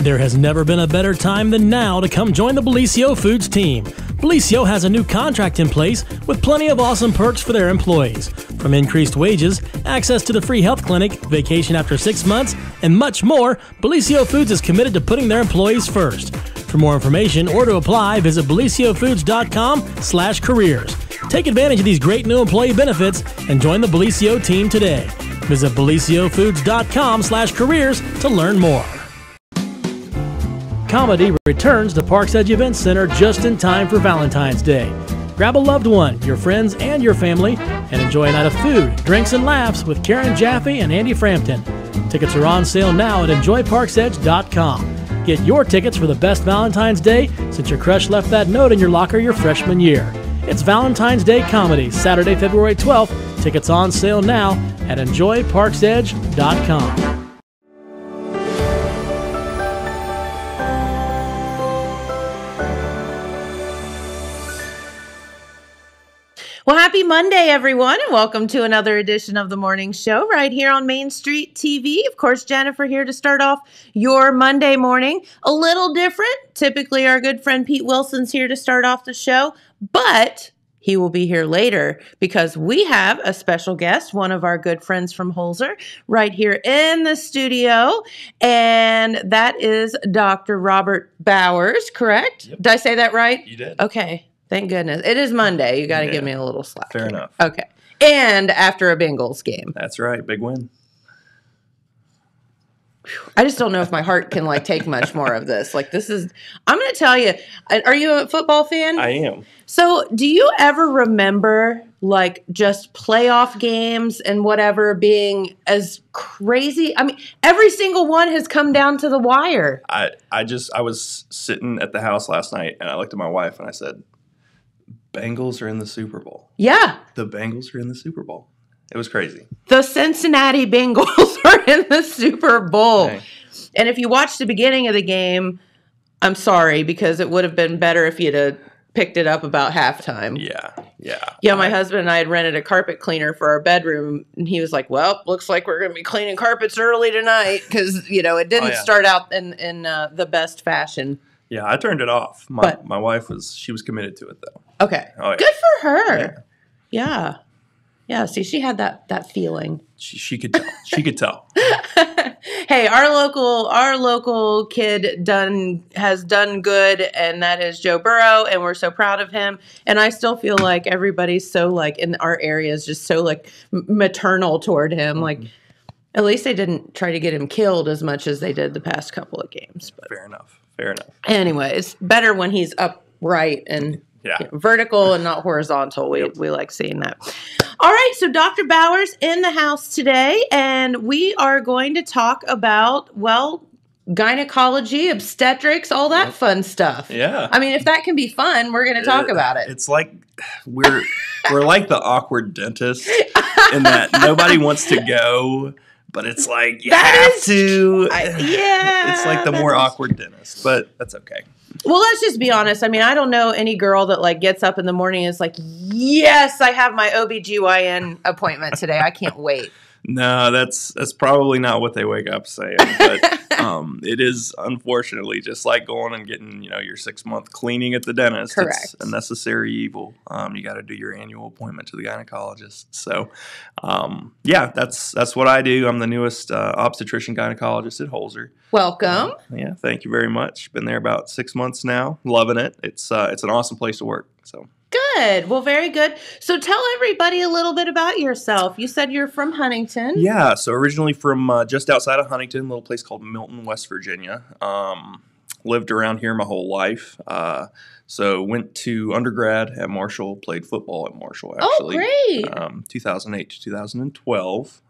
There has never been a better time than now to come join the Bellisio Foods team. Bellisio has a new contract in place with plenty of awesome perks for their employees. From increased wages, access to the free health clinic, vacation after 6 months, and much more, Bellisio Foods is committed to putting their employees first. For more information or to apply, visit BellisioFoods.com/careers. Take advantage of these great new employee benefits and join the Bellisio team today. Visit BellisioFoods.com/careers to learn more. Comedy returns to Parks Edge Event Center just in time for Valentine's Day. Grab a loved one, your friends, and your family, and enjoy a night of food, drinks, and laughs with Karen Jaffe and Andy Frampton. Tickets are on sale now at EnjoyParksEdge.com. Get your tickets for the best Valentine's Day since your crush left that note in your locker your freshman year. It's Valentine's Day Comedy, Saturday, February 12th. Tickets on sale now at EnjoyParksEdge.com. Well, happy Monday, everyone, and welcome to another edition of the morning show right here on Main Street TV. Of course, Jennifer here to start off your Monday morning. A little different. Typically, our good friend Pete Wilson's here to start off the show, but he will be here later because we have a special guest, one of our good friends from Holzer, right here in the studio, and that is Dr. Robert Bowers, correct? Yep. Did I say that right? You did. Okay. Thank goodness. It is Monday. You got to give me a little slack. Fair enough. Okay. And after a Bengals game. That's right. Big win. I just don't know if my heart can take much more of this. I'm going to tell you, are you a football fan? I am. So do you ever remember just playoff games and whatever being as crazy? I mean, every single one has come down to the wire. I was sitting at the house last night and I looked at my wife and I said, Bengals are in the Super Bowl. Yeah. The Bengals are in the Super Bowl. It was crazy. The Cincinnati Bengals are in the Super Bowl. Dang. And if you watched the beginning of the game, I'm sorry, because it would have been better if you'd have picked it up about halftime. Yeah. My husband and I had rented a carpet cleaner for our bedroom, and he was like, well, looks like we're going to be cleaning carpets early tonight because, it didn't start out in the best fashion. Yeah, I turned it off. My wife was committed to it, though. Okay. Oh, yeah. Good for her. Yeah. Yeah, see, she had that feeling. She could tell. She could tell. Hey, our local kid has done good, and that is Joe Burrow, and we're so proud of him. And I still feel like everybody's so in our area is just so maternal toward him. Mm-hmm. At least they didn't try to get him killed as much as they did the past couple of games. But Fair enough. anyway, it's better when he's upright and vertical and not horizontal. We like seeing that. All right, so Dr. Bowers in the house today, and we are going to talk about, gynecology, obstetrics, all that fun stuff. Yeah. I mean, if that can be fun, we're going to talk about it. It's like we're like the awkward dentist in that nobody wants to go, but it's like you have to. It's like the more awkward dentist, but that's okay. Well, let's just be honest. I mean, I don't know any girl that gets up in the morning and is like, yes, I have my OBGYN appointment today. I can't wait. No, that's probably not what they wake up saying. But it is unfortunately just like going and getting your 6-month cleaning at the dentist. Correct. It's a necessary evil. You got to do your annual appointment to the gynecologist. So, that's what I do. I'm the newest obstetrician gynecologist at Holzer. Welcome. Thank you very much. Been there about 6 months now. Loving it. It's an awesome place to work. So. Good. Well, very good. So tell everybody a little bit about yourself. You said you're from Huntington. Yeah. So originally from just outside of Huntington, a little place called Milton, West Virginia. Lived around here my whole life. So went to undergrad at Marshall, played football at Marshall, actually. Oh, great. 2008 to 2012.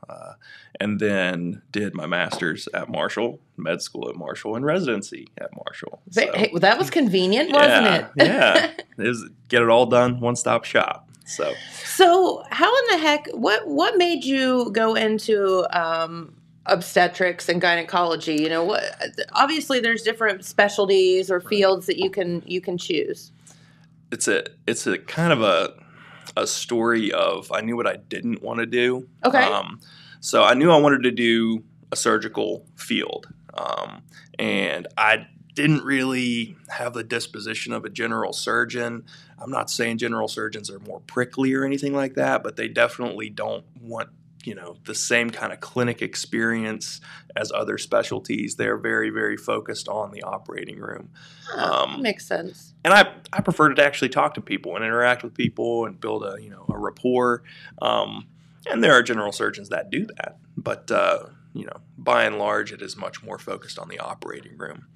And then did my master's at Marshall, med school at Marshall, and residency at Marshall. So, hey, well, that was convenient, wasn't it? Yeah. It was get it all done, one-stop shop. So how in the heck, what made you go into obstetrics and gynecology? Obviously there's different specialties or fields that you can choose. It's a kind of a story of I knew what I didn't want to do. Okay. So I knew I wanted to do a surgical field. And I didn't really have the disposition of a general surgeon. I'm not saying general surgeons are more prickly or anything like that, but they definitely don't want, the same kind of clinic experience as other specialties. They're very, very focused on the operating room. Makes sense. And I prefer to actually talk to people and interact with people and build a rapport. And there are general surgeons that do that, but by and large, it is much more focused on the operating room.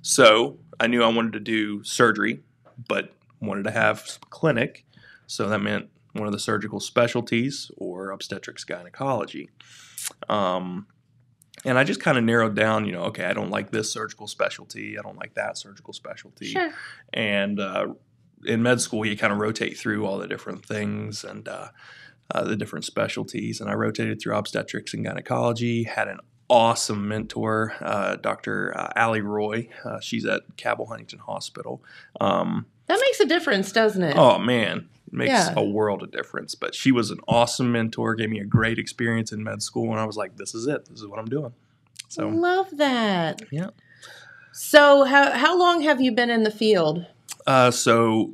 So I knew I wanted to do surgery, but wanted to have some clinic. So that meant one of the surgical specialties or obstetrics gynecology. And I just kind of narrowed down, okay, I don't like this surgical specialty. I don't like that surgical specialty. Sure. And in med school, you kind of rotate through all the different things and the different specialties. And I rotated through obstetrics and gynecology, had an awesome mentor, Dr. Allie Roy. She's at Cabell Huntington Hospital. That makes a difference, doesn't it? Oh, man. It makes a world of difference. But she was an awesome mentor, gave me a great experience in med school. And I was like, this is it. This is what I'm doing. So love that. Yeah. So how long have you been in the field? So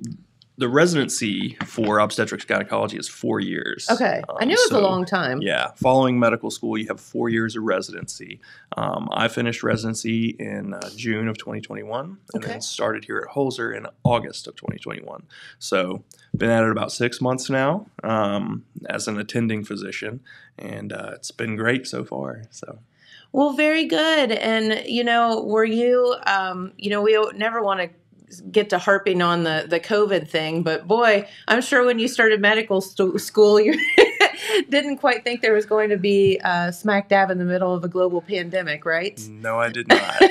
the residency for obstetrics gynecology is 4 years. Okay. I knew it was a long time. Yeah. Following medical school, you have 4 years of residency. I finished residency in June of 2021 and then started here at Holzer in August of 2021. So been at it about 6 months now as an attending physician, and it's been great so far. So. Well, very good. And, were you, we never want to get to harping on the COVID thing, but boy, I'm sure when you started medical school, you didn't quite think there was going to be smack dab in the middle of a global pandemic, right? No, I did not.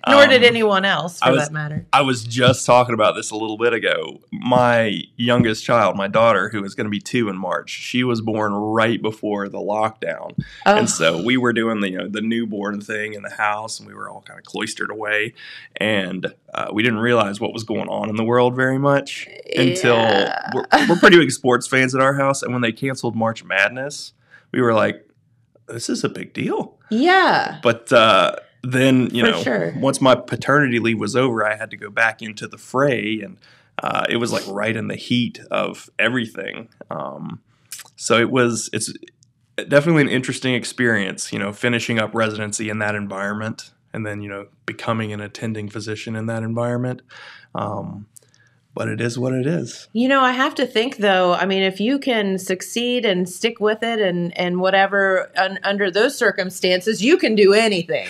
Nor did anyone else, for that matter. I was just talking about this a little bit ago. My youngest child, my daughter, who is going to be 2 in March, she was born right before the lockdown. Oh. And so we were doing the newborn thing in the house, and we were all kind of cloistered away. And we didn't realize what was going on in the world very much until we're pretty big sports fans at our house. And when they canceled March Madness, we were like, this is a big deal. Yeah. But then, sure. Once my paternity leave was over, I had to go back into the fray, and it was like right in the heat of everything. So it's definitely an interesting experience, finishing up residency in that environment and then, becoming an attending physician in that environment. But it is what it is. I have to think, though, if you can succeed and stick with it and whatever under those circumstances, you can do anything.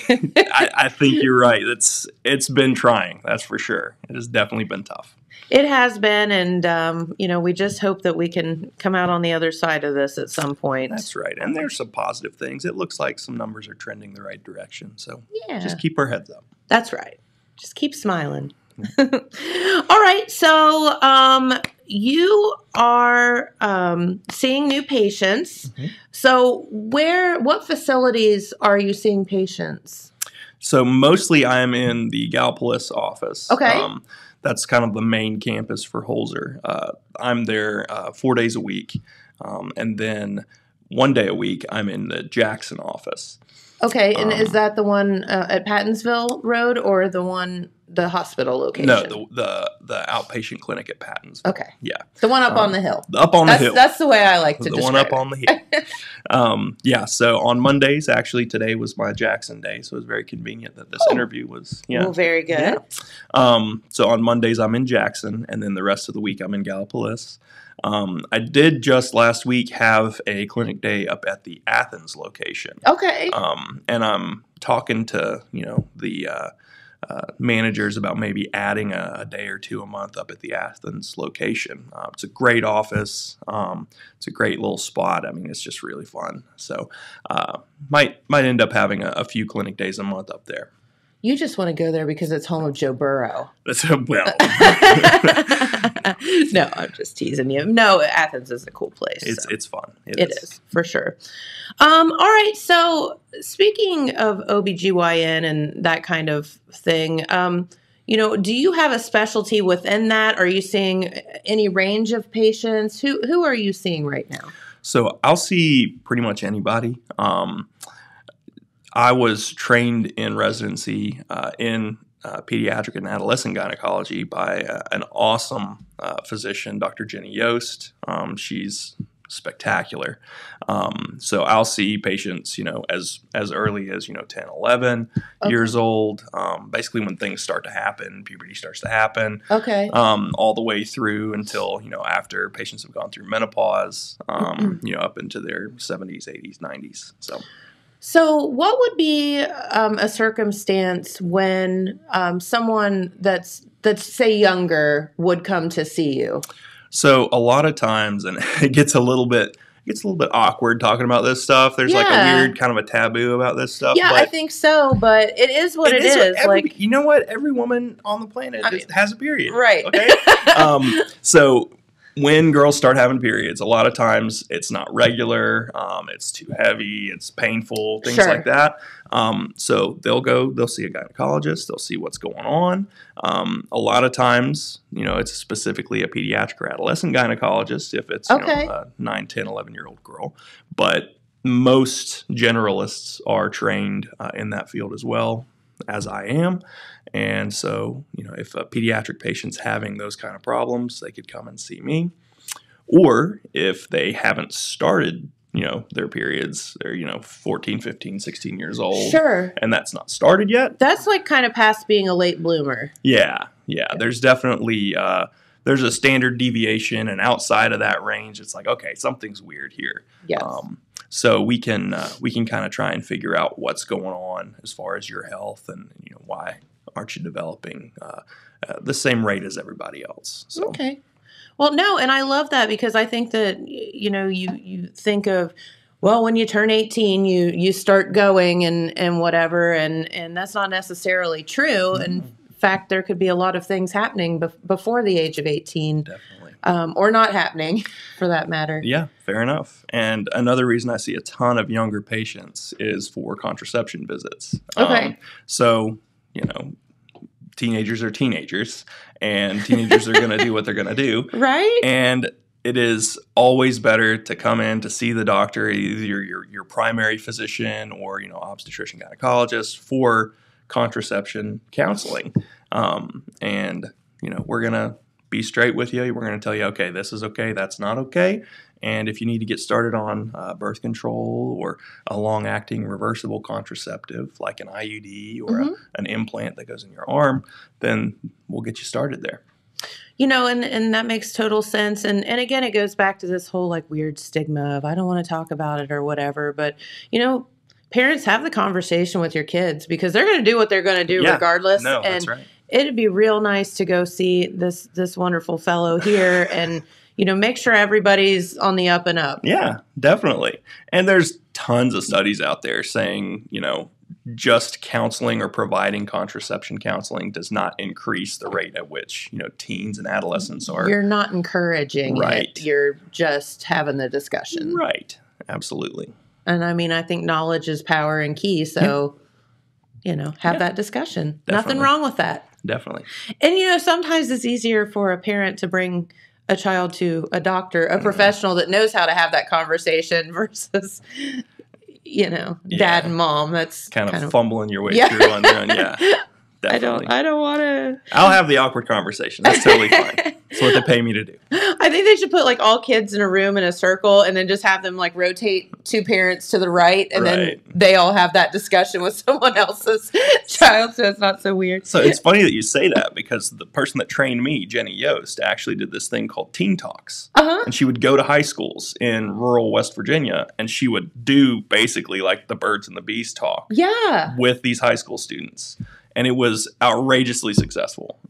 I think you're right. It's been trying. That's for sure. It has definitely been tough. It has been. And, we just hope that we can come out on the other side of this at some point. That's right. And there's some positive things. It looks like some numbers are trending the right direction. So just keep our heads up. That's right. Just keep smiling. All right. So you are seeing new patients. Mm-hmm. So what facilities are you seeing patients? So mostly I'm in the Gallipolis office. Okay. That's kind of the main campus for Holzer. I'm there 4 days a week. And then 1 day a week, I'm in the Jackson office. Okay, and is that the one at Pattonsville Road or the hospital location? No, the outpatient clinic at Pattonsville. Okay. Yeah. The one up on the hill. Up on the hill. That's the way I like to describe it. The one up on the hill. So on Mondays, actually today was my Jackson day, so it was very convenient that this interview was, Well, very good. Yeah. So on Mondays, I'm in Jackson, and then the rest of the week, I'm in Gallipolis. I did just last week have a clinic day up at the Athens location. Okay. And I'm talking to, the managers about maybe adding a day or two a month up at the Athens location. It's a great office. It's a great little spot. It's just really fun. So might end up having a few clinic days a month up there. You just want to go there because it's home of Joe Burrow. Well. No, I'm just teasing you. No, Athens is a cool place. It's fun. It is, for sure. All right, so speaking of OBGYN and that kind of thing, do you have a specialty within that? Are you seeing any range of patients? Who are you seeing right now? So I'll see pretty much anybody. I was trained in residency in pediatric and adolescent gynecology by an awesome physician, Dr. Jenny Yost. She's spectacular. So I'll see patients, as early as, 10, 11 years old, basically when things start to happen, puberty starts to happen, all the way through until, after patients have gone through menopause, up into their 70s, 80s, 90s. So what would be a circumstance when someone that's say younger would come to see you? So a lot of times, and it gets a little bit awkward talking about this stuff. There's like a weird kind of a taboo about this stuff. Yeah, I think so, but it is what it is. You know what? Every woman on the planet has a period. Right. Okay. So when girls start having periods, a lot of times it's not regular, it's too heavy, it's painful, things like that. So they'll see a gynecologist, they'll see what's going on. A lot of times, it's specifically a pediatric or adolescent gynecologist if it's a 9, 10, 11-year-old girl. But most generalists are trained in that field as well, as I am. And so, if a pediatric patient's having those kind of problems, they could come and see me. Or if they haven't started, their periods, they're, 14, 15, 16 years old. Sure. And that's not started yet. That's like kind of past being a late bloomer. Yeah. There's definitely, there's a standard deviation. And outside of that range, it's like, okay, something's weird here. Yes. So we can kind of try and figure out what's going on as far as your health and, why aren't you developing the same rate as everybody else? So. Okay. Well, no, and I love that because I think that, you think of, well, when you turn 18, you start going and whatever, and that's not necessarily true. Mm-hmm. In fact, there could be a lot of things happening before the age of 18. Definitely. Or not happening, for that matter. Yeah, fair enough. And another reason I see a ton of younger patients is for contraception visits. Okay. So, teenagers are teenagers, and teenagers are going to do what they're going to do. Right. And it is always better to come in to see the doctor, either your primary physician or, obstetrician gynecologist for contraception counseling. And, we're going to be straight with you. We're going to tell you, okay, this is okay, that's not okay. And if you need to get started on birth control or a long-acting reversible contraceptive like an IUD or an implant that goes in your arm, then we'll get you started there. And that makes total sense. And again, it goes back to this whole like weird stigma of I don't want to talk about it or whatever. But, parents, have the conversation with your kids because they're going to do what they're going to do regardless. No, that's right. It'd be real nice to go see this wonderful fellow here and make sure everybody's on the up and up. Yeah, definitely. And there's tons of studies out there saying, just counseling or providing contraception counseling does not increase the rate at which, teens and adolescents are. You're not encouraging it. You're just having the discussion. Right. Absolutely. And I think knowledge is power and key. So, have that discussion. Definitely. Nothing wrong with that. Definitely. And, sometimes it's easier for a parent to bring a child to a doctor, a professional that knows how to have that conversation versus, dad and mom. That's kind of fumbling your way through on your own. Yeah, definitely. I don't want to. I'll have the awkward conversation. That's totally fine. That's what they pay me to do. I think they should put like all kids in a room in a circle and then just have them like rotate two parents to the right and then they all have that discussion with someone else's child so it's not so weird. So it's funny that you say that because the person that trained me, Jenny Yost, actually did this thing called Teen Talks. And she would go to high schools in rural West Virginia and she would do basically like the birds and the bees talk with these high school students. And it was outrageously successful.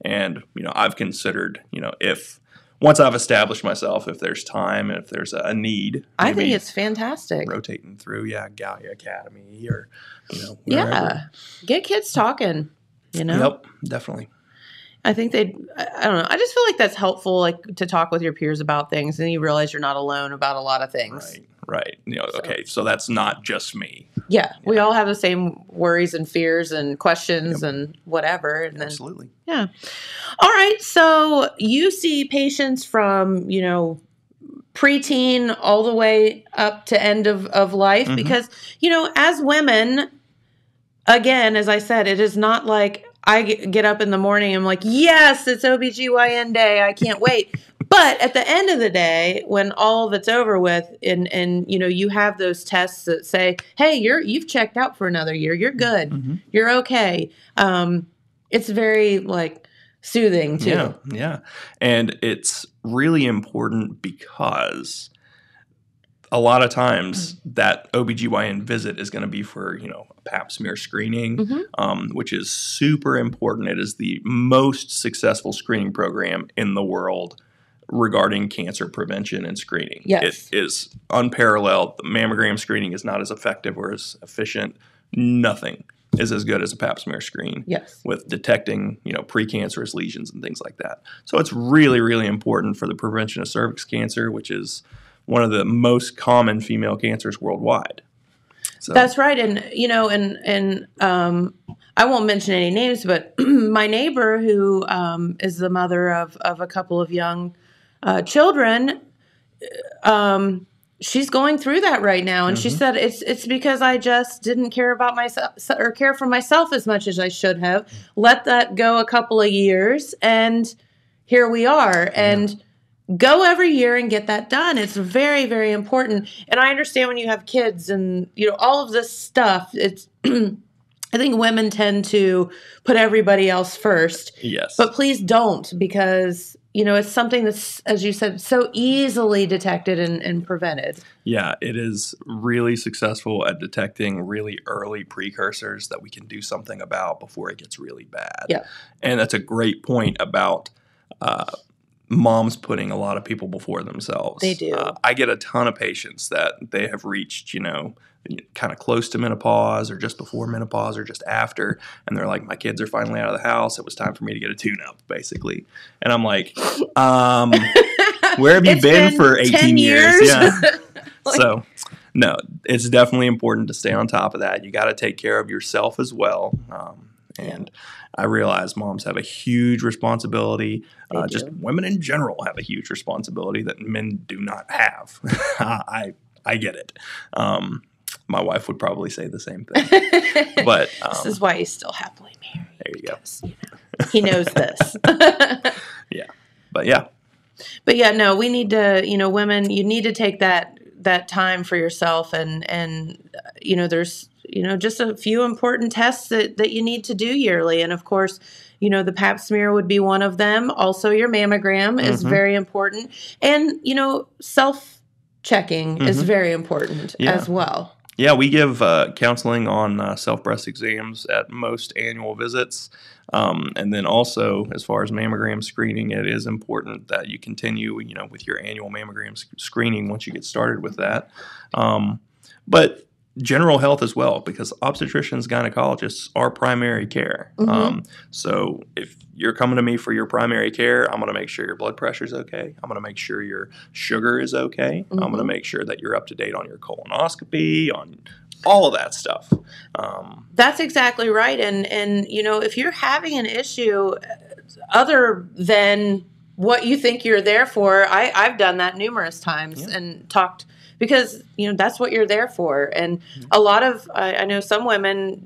And, I've considered, if once I've established myself, if there's time and if there's a need. I think it's fantastic. Rotating through, Gallia Academy or, wherever. Yeah. Get kids talking, Yep, definitely. I think I don't know. I just feel like that's helpful, like to talk with your peers about things and you realize you're not alone about a lot of things. Right. Okay, so that's not just me. Yeah, we all have the same worries and fears and questions and whatever. And then, absolutely. Yeah. All right. So you see patients from, preteen all the way up to end of life. Because, as women, again, as I said, it is not like I get up in the morning and I'm like, yes, it's OBGYN day. I can't wait. But at the end of the day, when all of it's over with and you have those tests that say, hey, you've checked out for another year. You're good. You're okay. It's very soothing too. Yeah. And it's really important because a lot of times that OBGYN visit is going to be for, a pap smear screening, which is super important. It is the most successful screening program in the world regarding cancer prevention and screening. Yes. It is unparalleled. The mammogram screening is not as effective or as efficient. Nothing is as good as a pap smear screen with detecting, precancerous lesions and things like that. So it's really, really important for the prevention of cervix cancer, which is one of the most common female cancers worldwide. So. That's right. And, I won't mention any names, but my neighbor who is the mother of a couple of young children, she's going through that right now. And she said, it's because I just didn't care about myself or care for myself as much as I should have. Let that go a couple of years. And here we are. And go every year and get that done. It's very, very important. And I understand when you have kids and, all of this stuff, it's, I think women tend to put everybody else first. Yes. But please don't, because, it's something that's, as you said, so easily detected and prevented. Yeah, it is really successful at detecting really early precursors that we can do something about before it gets really bad. Yeah. And that's a great point about moms putting a lot of people before themselves. They do. I get a ton of patients that they have reached, kind of close to menopause or just before menopause or just after. And they're like, my kids are finally out of the house. It was time for me to get a tune-up, basically. And I'm like, where have you been for 18 years? Yeah. So, no, it's definitely important to stay on top of that. You got to take care of yourself as well. And I realize moms have a huge responsibility. Just women in general have a huge responsibility that men do not have. I get it. My wife would probably say the same thing. But this is why he's still happily married. There you go. He knows this. Yeah. But yeah. But yeah, no, we need to, women, you need to take that time for yourself and there's, just a few important tests that you need to do yearly. And of course, the pap smear would be one of them. Also, your mammogram is very important. And, self-checking is very important as well. Yeah, we give counseling on self-breast exams at most annual visits. And then also, as far as mammogram screening, it is important that you continue, with your annual mammogram screening once you get started with that. But general health as well, because obstetricians, gynecologists are primary care. So if you're coming to me for your primary care, I'm going to make sure your blood pressure is okay. I'm going to make sure your sugar is okay. I'm going to make sure that you're up to date on your colonoscopy, on all of that stuff. That's exactly right. And if you're having an issue other than what you think you're there for, I've done that numerous times and talked, because, that's what you're there for. And a lot of, I know some women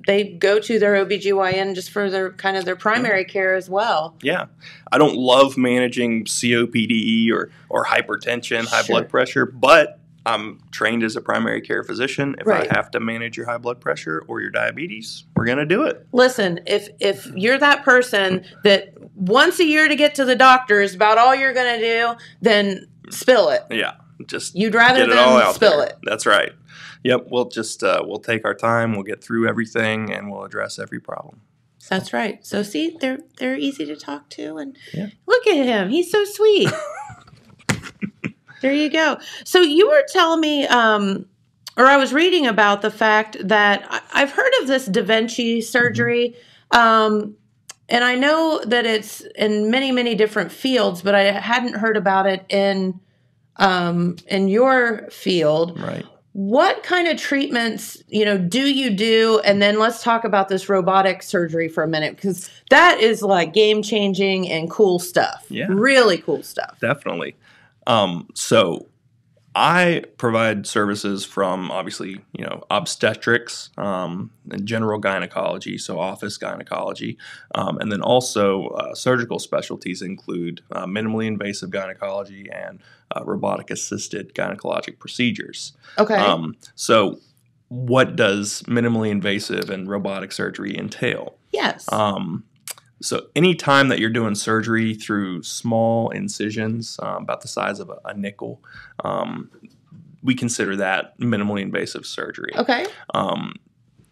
they go to their OBGYN just for their primary care as well. Yeah. I don't love managing COPD or hypertension, high blood pressure, but I'm trained as a primary care physician. If I have to manage your high blood pressure or your diabetes, we're going to do it. Listen, if you're that person that once a year to get to the doctor is about all you're going to do, then spill it. Yeah. Just you'd rather get it all out spill there. It. That's right. Yep. We'll just we'll take our time. We'll get through everything, and we'll address every problem. So. That's right. So see, they're easy to talk to, and look at him. He's so sweet. There you go. So you were telling me, or I was reading about the fact that I've heard of this Vinci Surgery, and I know that it's in many, many different fields, but I hadn't heard about it in your field. Right. What kind of treatments, do you do? And then let's talk about this robotic surgery for a minute, because that is like game changing and cool stuff. Yeah. Really cool stuff. Definitely. So I provide services from obviously, obstetrics, and general gynecology, so office gynecology, and then also surgical specialties include minimally invasive gynecology and robotic-assisted gynecologic procedures. Okay. So what does minimally invasive and robotic surgery entail? Yes. So any time that you're doing surgery through small incisions, about the size of a nickel, we consider that minimally invasive surgery. Okay.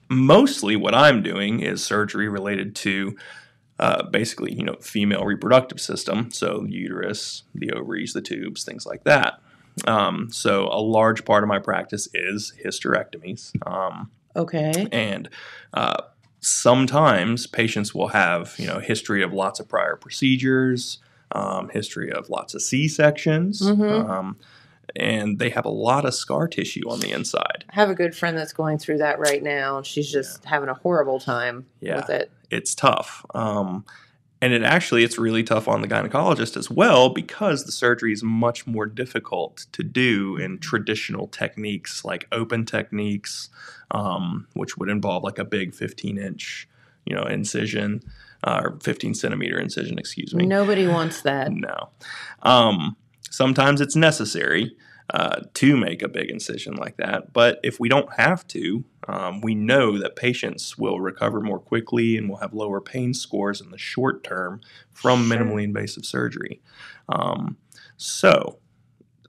Mostly what I'm doing is surgery related to basically, female reproductive system, so the uterus, the ovaries, the tubes, things like that. So a large part of my practice is hysterectomies. Okay. And sometimes patients will have, history of lots of prior procedures, history of lots of C-sections, and they have a lot of scar tissue on the inside. I have a good friend that's going through that right now, and she's just having a horrible time with it. It's tough. And it's really tough on the gynecologist as well, because the surgery is much more difficult to do in traditional techniques like open techniques, which would involve like a big 15-inch, incision, or 15-centimeter incision, excuse me. Nobody wants that. No. Sometimes it's necessary to make a big incision like that, but if we don't have to, we know that patients will recover more quickly and will have lower pain scores in the short term from minimally invasive surgery. So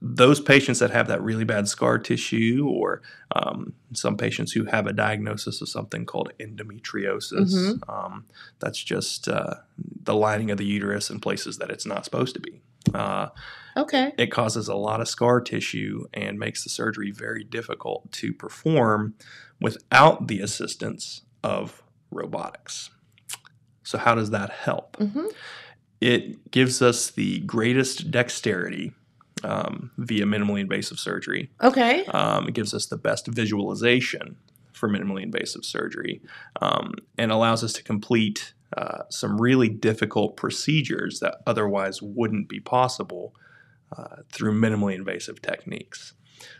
those patients that have that really bad scar tissue, or some patients who have a diagnosis of something called endometriosis, that's just the lining of the uterus in places that it's not supposed to be. Okay. It causes a lot of scar tissue and makes the surgery very difficult to perform without the assistance of robotics. So how does that help? It gives us the greatest dexterity via minimally invasive surgery. Okay. It gives us the best visualization for minimally invasive surgery, and allows us to complete some really difficult procedures that otherwise wouldn't be possible through minimally invasive techniques.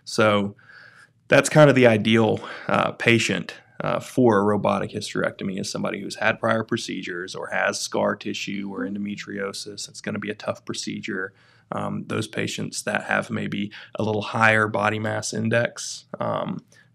So that's kind of the ideal patient for a robotic hysterectomy, is somebody who's had prior procedures or has scar tissue or endometriosis. It's going to be a tough procedure. Those patients that have maybe a little higher body mass index,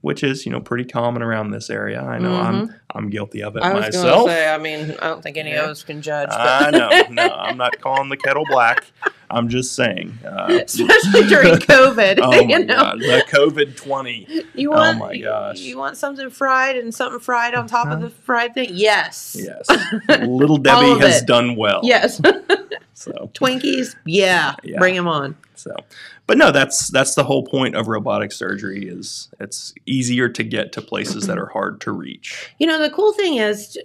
which is, pretty common around this area. I know I'm guilty of it myself. I was going to say, I don't think any of us can judge. I know. No, I'm not calling the kettle black. I'm just saying. Especially during COVID. Oh my God, the COVID-20. Oh my gosh. You want something fried and something fried on top of the fried thing? Yes. Yes. Little Debbie has done well. Yes. So Twinkies, yeah. Bring them on. So, but no, that's the whole point of robotic surgery, is it's easier to get to places that are hard to reach. The cool thing is,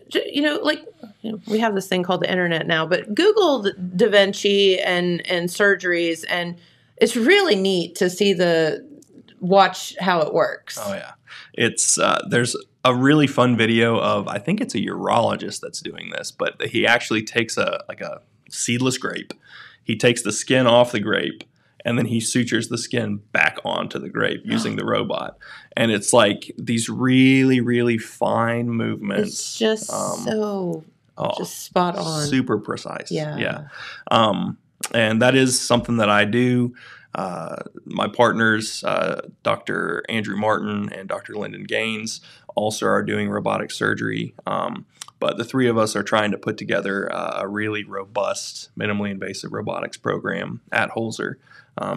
we have this thing called the internet now, but Google Da Vinci and surgeries, and it's really neat to watch how it works. Oh yeah. It's, there's a really fun video of, I think it's a urologist that's doing this, but he actually takes a seedless grape. He takes the skin off the grape, and then he sutures the skin back onto the grape using the robot. And it's like these really, really fine movements. It's just just spot on. Super precise. Yeah. And that is something that I do. My partners, Dr. Andrew Martin and Dr. Lyndon Gaines, also are doing robotic surgery. But the three of us are trying to put together a really robust, minimally invasive robotics program at Holzer,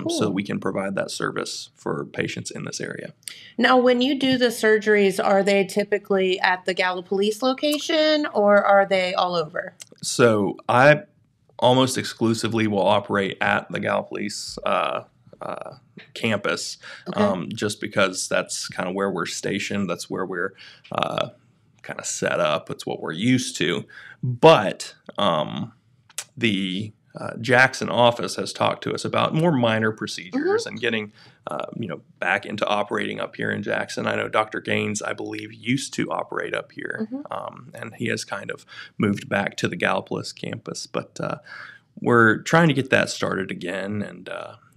so we can provide that service for patients in this area. Now, when you do the surgeries, are they typically at the Gallipolis location, or are they all over? So I almost exclusively will operate at the Gallipolis campus, just because that's kind of where we're stationed. That's where we're kind of set up. It's what we're used to. But the Jackson office has talked to us about more minor procedures and getting back into operating up here in Jackson. I know Dr. Gaines, I believe, used to operate up here, and he has kind of moved back to the Gallipolis campus. But we're trying to get that started again, and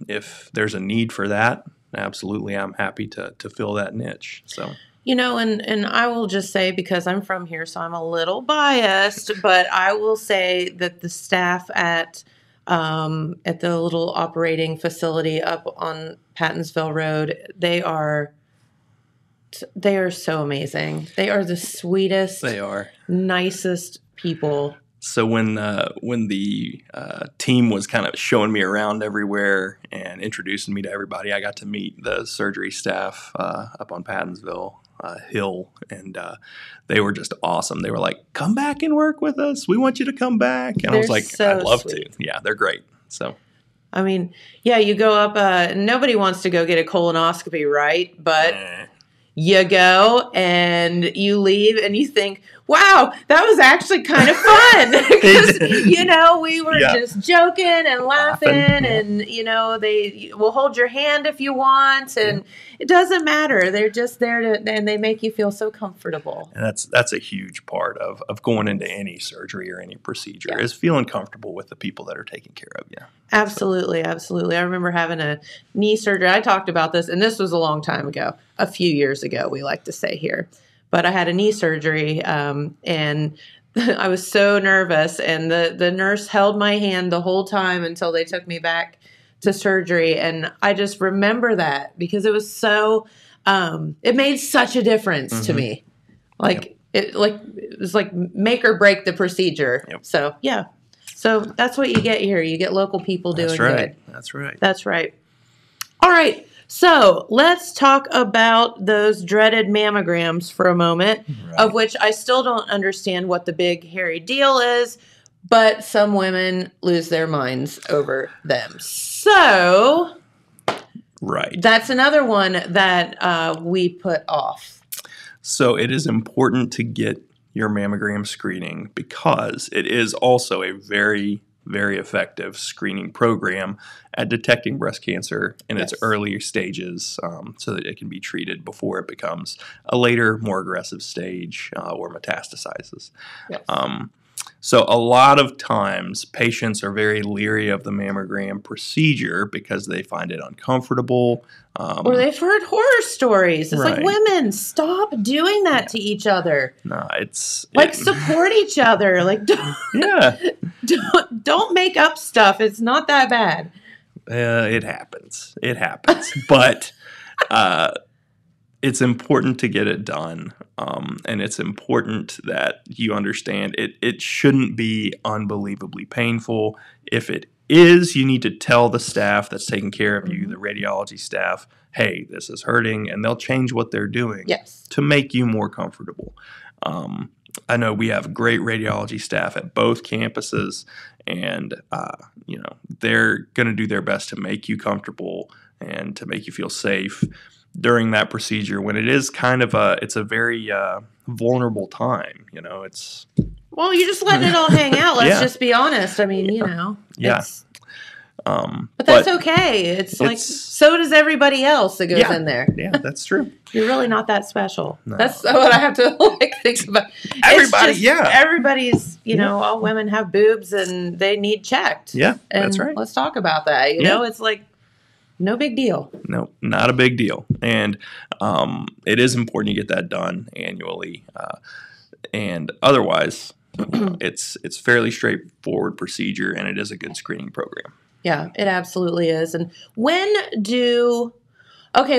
if there's a need for that, absolutely, I'm happy to fill that niche. So. And I will just say, because I'm from here, so I'm a little biased, but I will say that the staff at the little operating facility up on Pattonsville Road, they are so amazing. They are the sweetest, nicest people. So when the team was kind of showing me around everywhere and introducing me to everybody, I got to meet the surgery staff up on Pattonsville Hill, and they were just awesome. They were like, "Come back and work with us. We want you to come back." And I was like, so "I'd love sweet. to." Yeah, they're great. So, I mean, yeah, you go up. Nobody wants to go get a colonoscopy, right? But you go and you leave and you think, wow, that was actually kind of fun. Because, we were just joking and laughing and, they will hold your hand if you want. And it doesn't matter. They're just there and they make you feel so comfortable. And that's a huge part of going into any surgery or any procedure is feeling comfortable with the people that are taking care of you. Absolutely. Absolutely. I remember having a knee surgery. I talked about this, and this was a long time ago, a few years ago, we like to say here. But I had a knee surgery, and I was so nervous, and the nurse held my hand the whole time until they took me back to surgery. And I just remember that because it was so, it made such a difference to me. It was like make or break the procedure. Yep. So, yeah. So that's what you get here. You get local people doing good. That's right. That's right. All right. So let's talk about those dreaded mammograms for a moment, of which I still don't understand what the big hairy deal is, but some women lose their minds over them. So that's another one that we put off. So it is important to get your mammogram screening because it is also a very, very effective screening program at detecting breast cancer in its earlier stages so that it can be treated before it becomes a later, more aggressive stage or metastasizes. Yes. So a lot of times patients are very leery of the mammogram procedure because they find it uncomfortable. Or they've heard horror stories. It's like, women, stop doing that to each other. No, it's... support each other. Like, don't make up stuff. It's not that bad. It happens. But it's important to get it done. And it's important that you understand it shouldn't be unbelievably painful. If it is, you need to tell the staff that's taking care of you, the radiology staff, hey, this is hurting, and they'll change what they're doing to make you more comfortable. I know we have great radiology staff at both campuses, and they're going to do their best to make you comfortable and to make you feel safe during that procedure when it is kind of it's a very vulnerable time. Well, you're just letting it all hang out. Let's just be honest. I mean, but that's okay. It's like, so does everybody else that goes in there. Yeah, that's true. You're really not that special. No. That's what I have to think about. Everybody, everybody's, all women have boobs and they need checked. Yeah, and that's right. Let's talk about that. You know, it's like, no big deal. No, not a big deal. And it is important you get that done annually. And otherwise, it's fairly straightforward procedure, and it is a good screening program. Yeah, it absolutely is. And okay,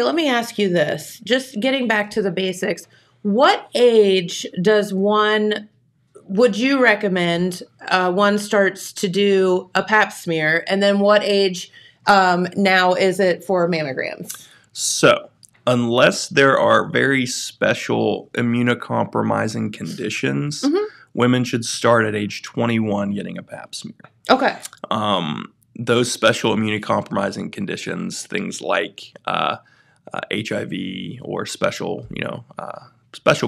let me ask you this. Just getting back to the basics, what age would you recommend one starts to do a pap smear, and then what age now is it for mammograms? So, unless there are very special immunocompromising conditions, women should start at age 21 getting a pap smear. Okay. Those special immunocompromising conditions, things like HIV or special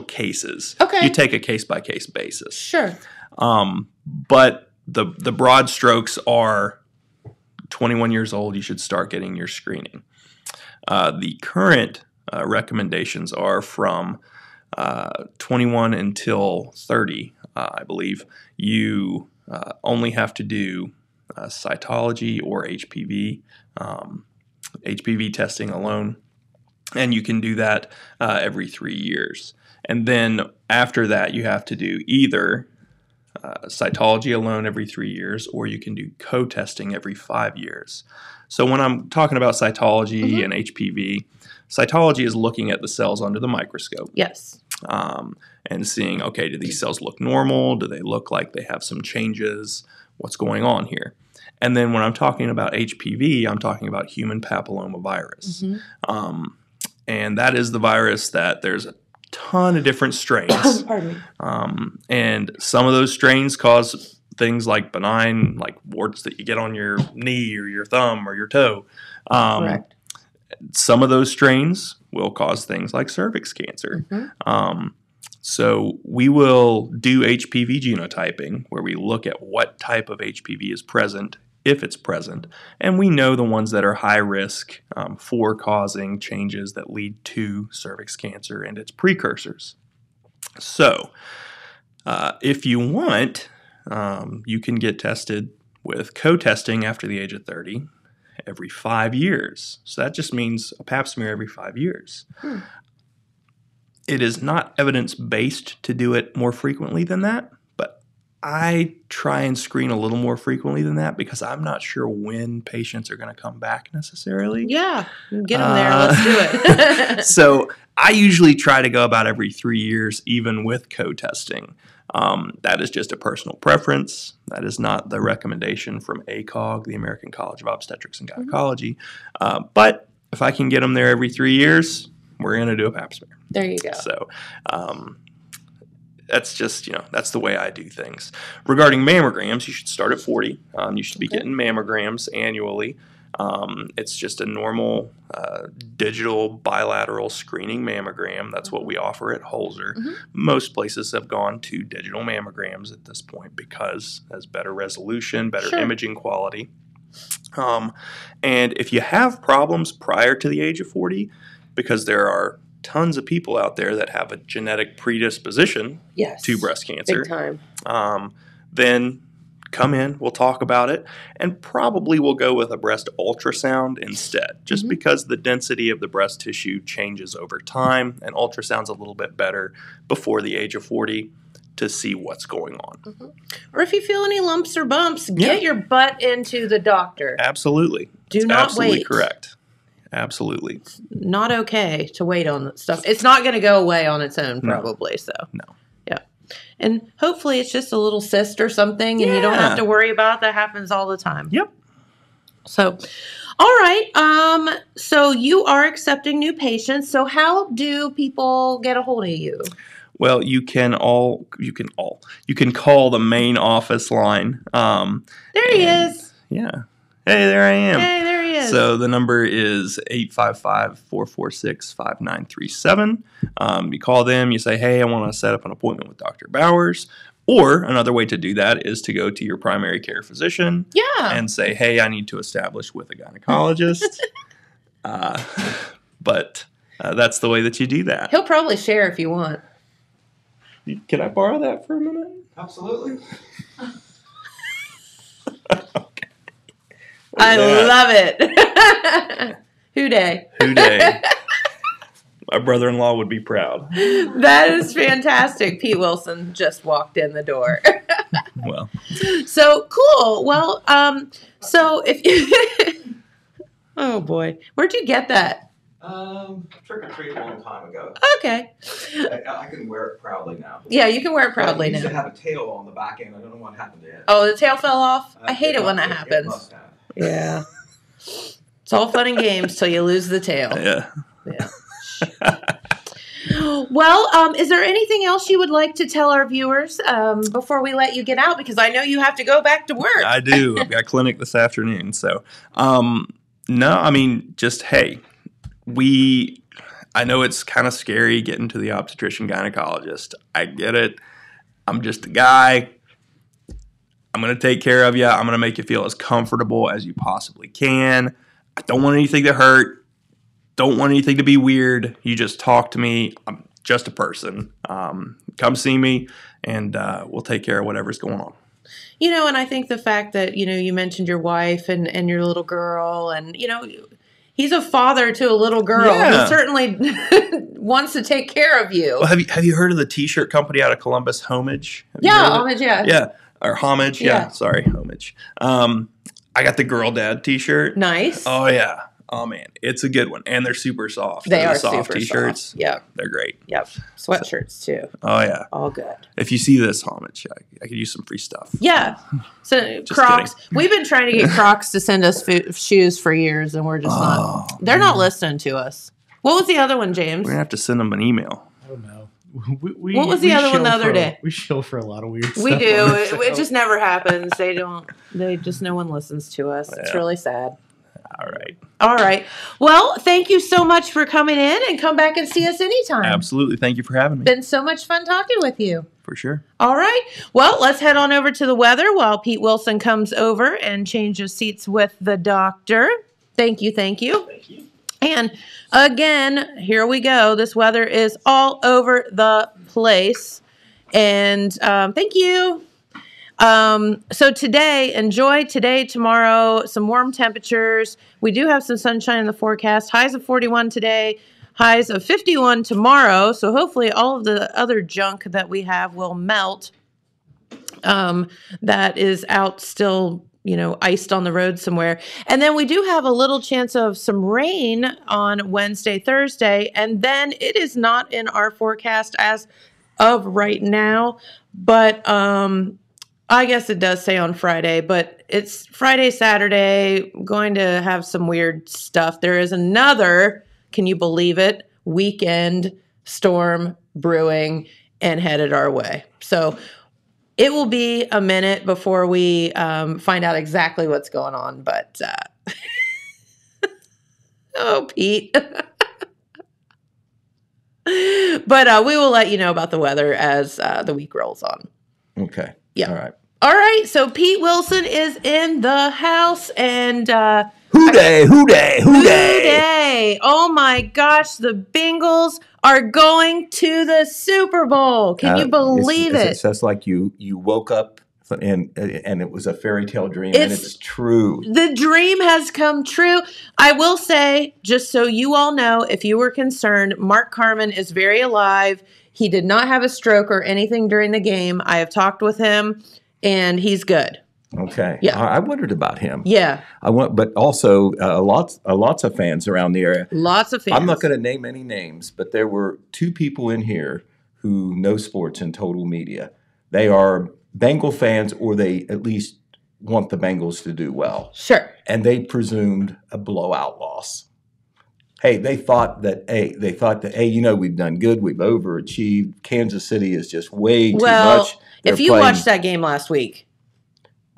cases. Okay. You take a case-by-case basis. Sure. But the broad strokes are 21 years old, you should start getting your screening. The current recommendations are from 21 until 30, I believe. You only have to do cytology or HPV HPV testing alone. And you can do that every 3 years. And then after that, you have to do either cytology alone every 3 years, or you can do co-testing every 5 years. So when I'm talking about cytology and HPV, cytology is looking at the cells under the microscope. Yes. And seeing, okay, do these cells look normal? Do they look like they have some changes? What's going on here? And then when I'm talking about HPV, I'm talking about human papilloma virus. And that is the virus that there's a ton of different strains. Pardon me. And some of those strains cause things like benign, like warts that you get on your knee or your thumb or your toe. Correct. Some of those strains will cause things like cervix cancer. So we will do HPV genotyping, where we look at what type of HPV is present, if it's present, and we know the ones that are high risk for causing changes that lead to cervix cancer and its precursors. So if you want, you can get tested with co-testing after the age of 30 every 5 years. So that just means a pap smear every 5 years. It is not evidence-based to do it more frequently than that, but I try and screen a little more frequently than that because I'm not sure when patients are going to come back necessarily. Yeah, get them there. Let's do it. So I usually try to go about every 3 years, even with co-testing. That is just a personal preference. That is not the recommendation from ACOG, the American College of Obstetrics and Gynecology. But if I can get them there every 3 years, we're going to do a pap smear. There you go. So that's just, that's the way I do things. Regarding mammograms, you should start at 40. You should be getting mammograms annually. It's just a normal digital bilateral screening mammogram. That's what we offer at Holzer. Most places have gone to digital mammograms at this point because it has better resolution, better imaging quality. And if you have problems prior to the age of 40, because there are tons of people out there that have a genetic predisposition to breast cancer, big time. Then come in, we'll talk about it, and probably we'll go with a breast ultrasound instead, just because the density of the breast tissue changes over time, and ultrasound's a little bit better before the age of 40 to see what's going on. Or if you feel any lumps or bumps, get your butt into the doctor. Absolutely. Do not absolutely wait. Correct. Absolutely. Not okay to wait on that stuff. It's not going to go away on its own, probably. So No. yeah, and hopefully it's just a little cyst or something, and you don't have to worry about it. That happens all the time. Yep. So, all right. So you are accepting new patients. So how do people get a hold of you? Well, you can call the main office line. There he is. Yeah. Hey, there I am. Hey, there he is. So the number is 855-446-5937. You call them, you say, hey, I want to set up an appointment with Dr. Bowers. Or another way to do that is to go to your primary care physician and say, hey, I need to establish with a gynecologist. But that's the way that you do that. He'll probably share if you want. Can I borrow that for a minute? Absolutely. I love it. Hooday. Hooday. My brother-in-law would be proud. That is fantastic. Pete Wilson just walked in the door. Well. So cool. Well, so if you oh boy, where'd you get that? Trick or treat a long time ago. Okay. I can wear it proudly now. Yeah, you can wear it proudly It used now. to have a tail on the back end. I don't know what happened to it. Oh, the tail fell off? I hate it when that It happens. must have. Yeah. It's all fun and games till you lose the tail. Yeah. Well, is there anything else you would like to tell our viewers before we let you get out? Because I know you have to go back to work. I do. I've got clinic this afternoon. So, no, I mean, just, hey, I know it's kind of scary getting to the obstetrician gynecologist. I get it. I'm just a guy. I'm going to take care of you. I'm going to make you feel as comfortable as you possibly can. I don't want anything to hurt. Don't want anything to be weird. You just talk to me. I'm just a person. Come see me, and we'll take care of whatever's going on. And I think the fact that, you mentioned your wife and your little girl and, he's a father to a little girl Yeah. who certainly wants to take care of you. Well, have you heard of the T-shirt company out of Columbus, Homage? Have you Yeah, heard of it? Homage, yeah. Yeah, or Homage. Yeah. Yeah, sorry, Homage. I got the Girl Dad T-shirt. Nice. Oh yeah. Oh man, it's a good one, and they're super soft. They They're are the soft super T-shirts. soft. Yep. They're great. Yep. Sweatshirts too. Oh yeah. All good. If you see this Homage, I could use some free stuff. Yeah. So Crocs. We've been trying to get Crocs to send us shoes for years, and we're just not. They're not listening to us. What was the other one, James? We're gonna have to send them an email. I don't know. What was the other one the other day? We shill for a lot of weird stuff. We do. on the show. It just never happens. No one listens to us. It's Yeah. really sad. All right. All right. Well, thank you so much for coming in, and come back and see us anytime. Absolutely. Thank you for having me. Been so much fun talking with you. For sure. All right. Well, let's head on over to the weather while Pete Wilson comes over and changes seats with the doctor. Thank you. Thank you. Thank you. And again, here we go. This weather is all over the place. And thank you. So enjoy today, tomorrow, some warm temperatures. We do have some sunshine in the forecast. Highs of 41 today, highs of 51 tomorrow. So hopefully all of the other junk that we have will melt. That is out still, iced on the road somewhere. And then we do have a little chance of some rain on Wednesday, Thursday. And then it is not in our forecast as of right now, but, I guess it does say on Friday, but it's Friday, Saturday, going to have some weird stuff. There is another, can you believe it, weekend storm brewing and headed our way. So it will be a minute before we find out exactly what's going on. But, oh, Pete. But we will let you know about the weather as the week rolls on. Okay. Yeah. All right. All right, so Pete Wilson is in the house, and Who day? Oh my gosh, the Bengals are going to the Super Bowl. Can you believe it? It's just like you woke up and it was a fairy tale dream, and it's true. The dream has come true. I will say, just so you all know, if you were concerned, Mark Carman is very alive. He did not have a stroke or anything during the game. I have talked with him. And he's good. Okay. Yeah. I wondered about him. Yeah. But also lots of fans around the area. Lots of fans. I'm not going to name any names, but there were two people in here who know sports and total media. They are Bengal fans, or they at least want the Bengals to do well. Sure. And they presumed a blowout loss. Hey, they thought that, we've done good. We've overachieved. Kansas City is just way too much. If you watched that game last week,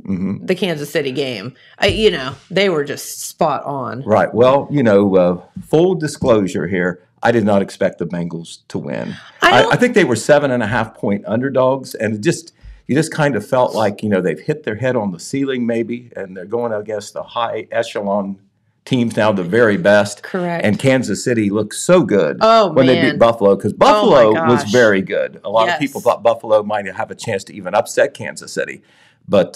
the Kansas City game, they were just spot on. Right. Well, full disclosure here, I did not expect the Bengals to win. I think they were 7.5-point underdogs, and you just kind of felt like, they've hit their head on the ceiling maybe, and they're going against the high echelon teams now, the very best. Correct. And Kansas City looked so good when they man. beat Buffalo, because Buffalo my was gosh. very good. A lot Yes. of people thought Buffalo might have a chance to even upset Kansas City. But,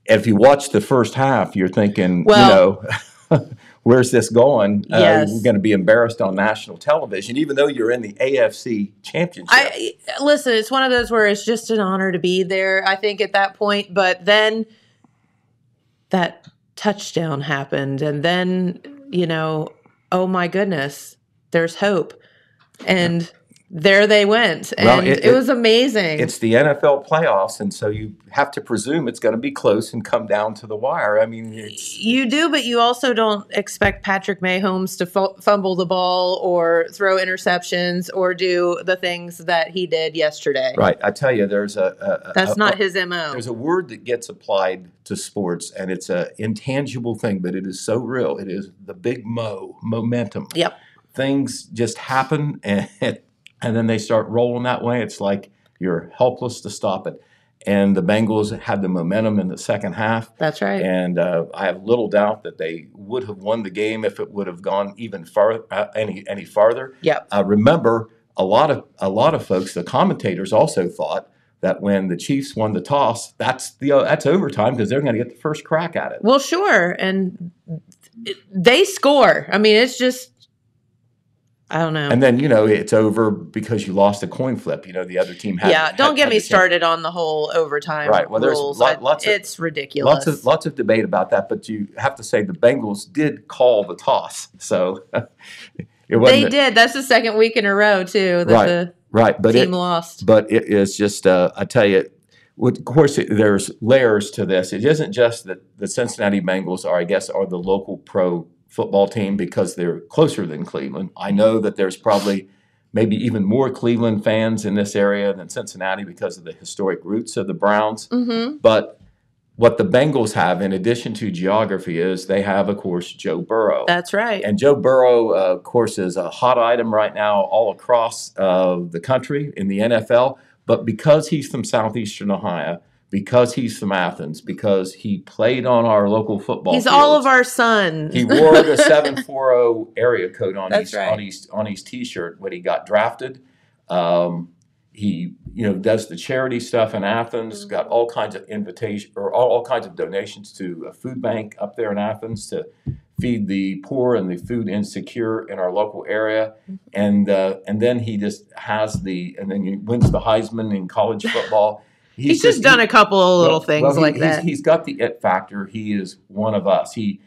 if you watch the first half, you're thinking, where's this going? Yes. We're going to be embarrassed on national television, even though you're in the AFC Championship. Listen, it's one of those where it's just an honor to be there, I think, at that point. But then that touchdown happened, and then oh my goodness, there's hope, and there they went, and it was amazing. It's the NFL playoffs, and so you have to presume it's going to be close and come down to the wire. I mean, you do, but you also don't expect Patrick Mahomes to fumble the ball or throw interceptions or do the things that he did yesterday. Right. I tell you, there's that's not his MO. There's a word that gets applied to sports, and it's an intangible thing, but it is so real. It is the big momentum. Yep. Things just happen, and then they start rolling that way. It's like you're helpless to stop it. And the Bengals had the momentum in the second half. That's right. And I have little doubt that they would have won the game if it would have gone even farther, any farther. Yep. Remember, a lot of folks, the commentators also thought that when the Chiefs won the toss, that's overtime because they're going to get the first crack at it. Well, sure. And they score. I mean, it's just, I don't know. And then, it's over because you lost a coin flip. The other team had. Don't get me started on the whole overtime rules. It's ridiculous. Lots of debate about that, but you have to say the Bengals did call the toss. So they did. That's the second week in a row, too, that the team lost. But it is just, I tell you, of course, there's layers to this. It isn't just that the Cincinnati Bengals are the local pro football team because they're closer than Cleveland. I know that there's probably maybe even more Cleveland fans in this area than Cincinnati because of the historic roots of the Browns. Mm-hmm. But what the Bengals have, in addition to geography, is they have, of course, Joe Burrow. That's right. And Joe Burrow, of course, is a hot item right now all across the country in the NFL. But because he's from southeastern Ohio, because he's from Athens, because he played on our local football He's fields, all of our sons. He wore the 740 area code on his T-shirt when he got drafted. He does the charity stuff in Athens. Got all kinds of all kinds of donations to a food bank up there in Athens to feed the poor and the food insecure in our local area. And then he just and then he wins the Heisman in college football. He's just done a couple of little things like that. He's got the it factor. He is one of us. He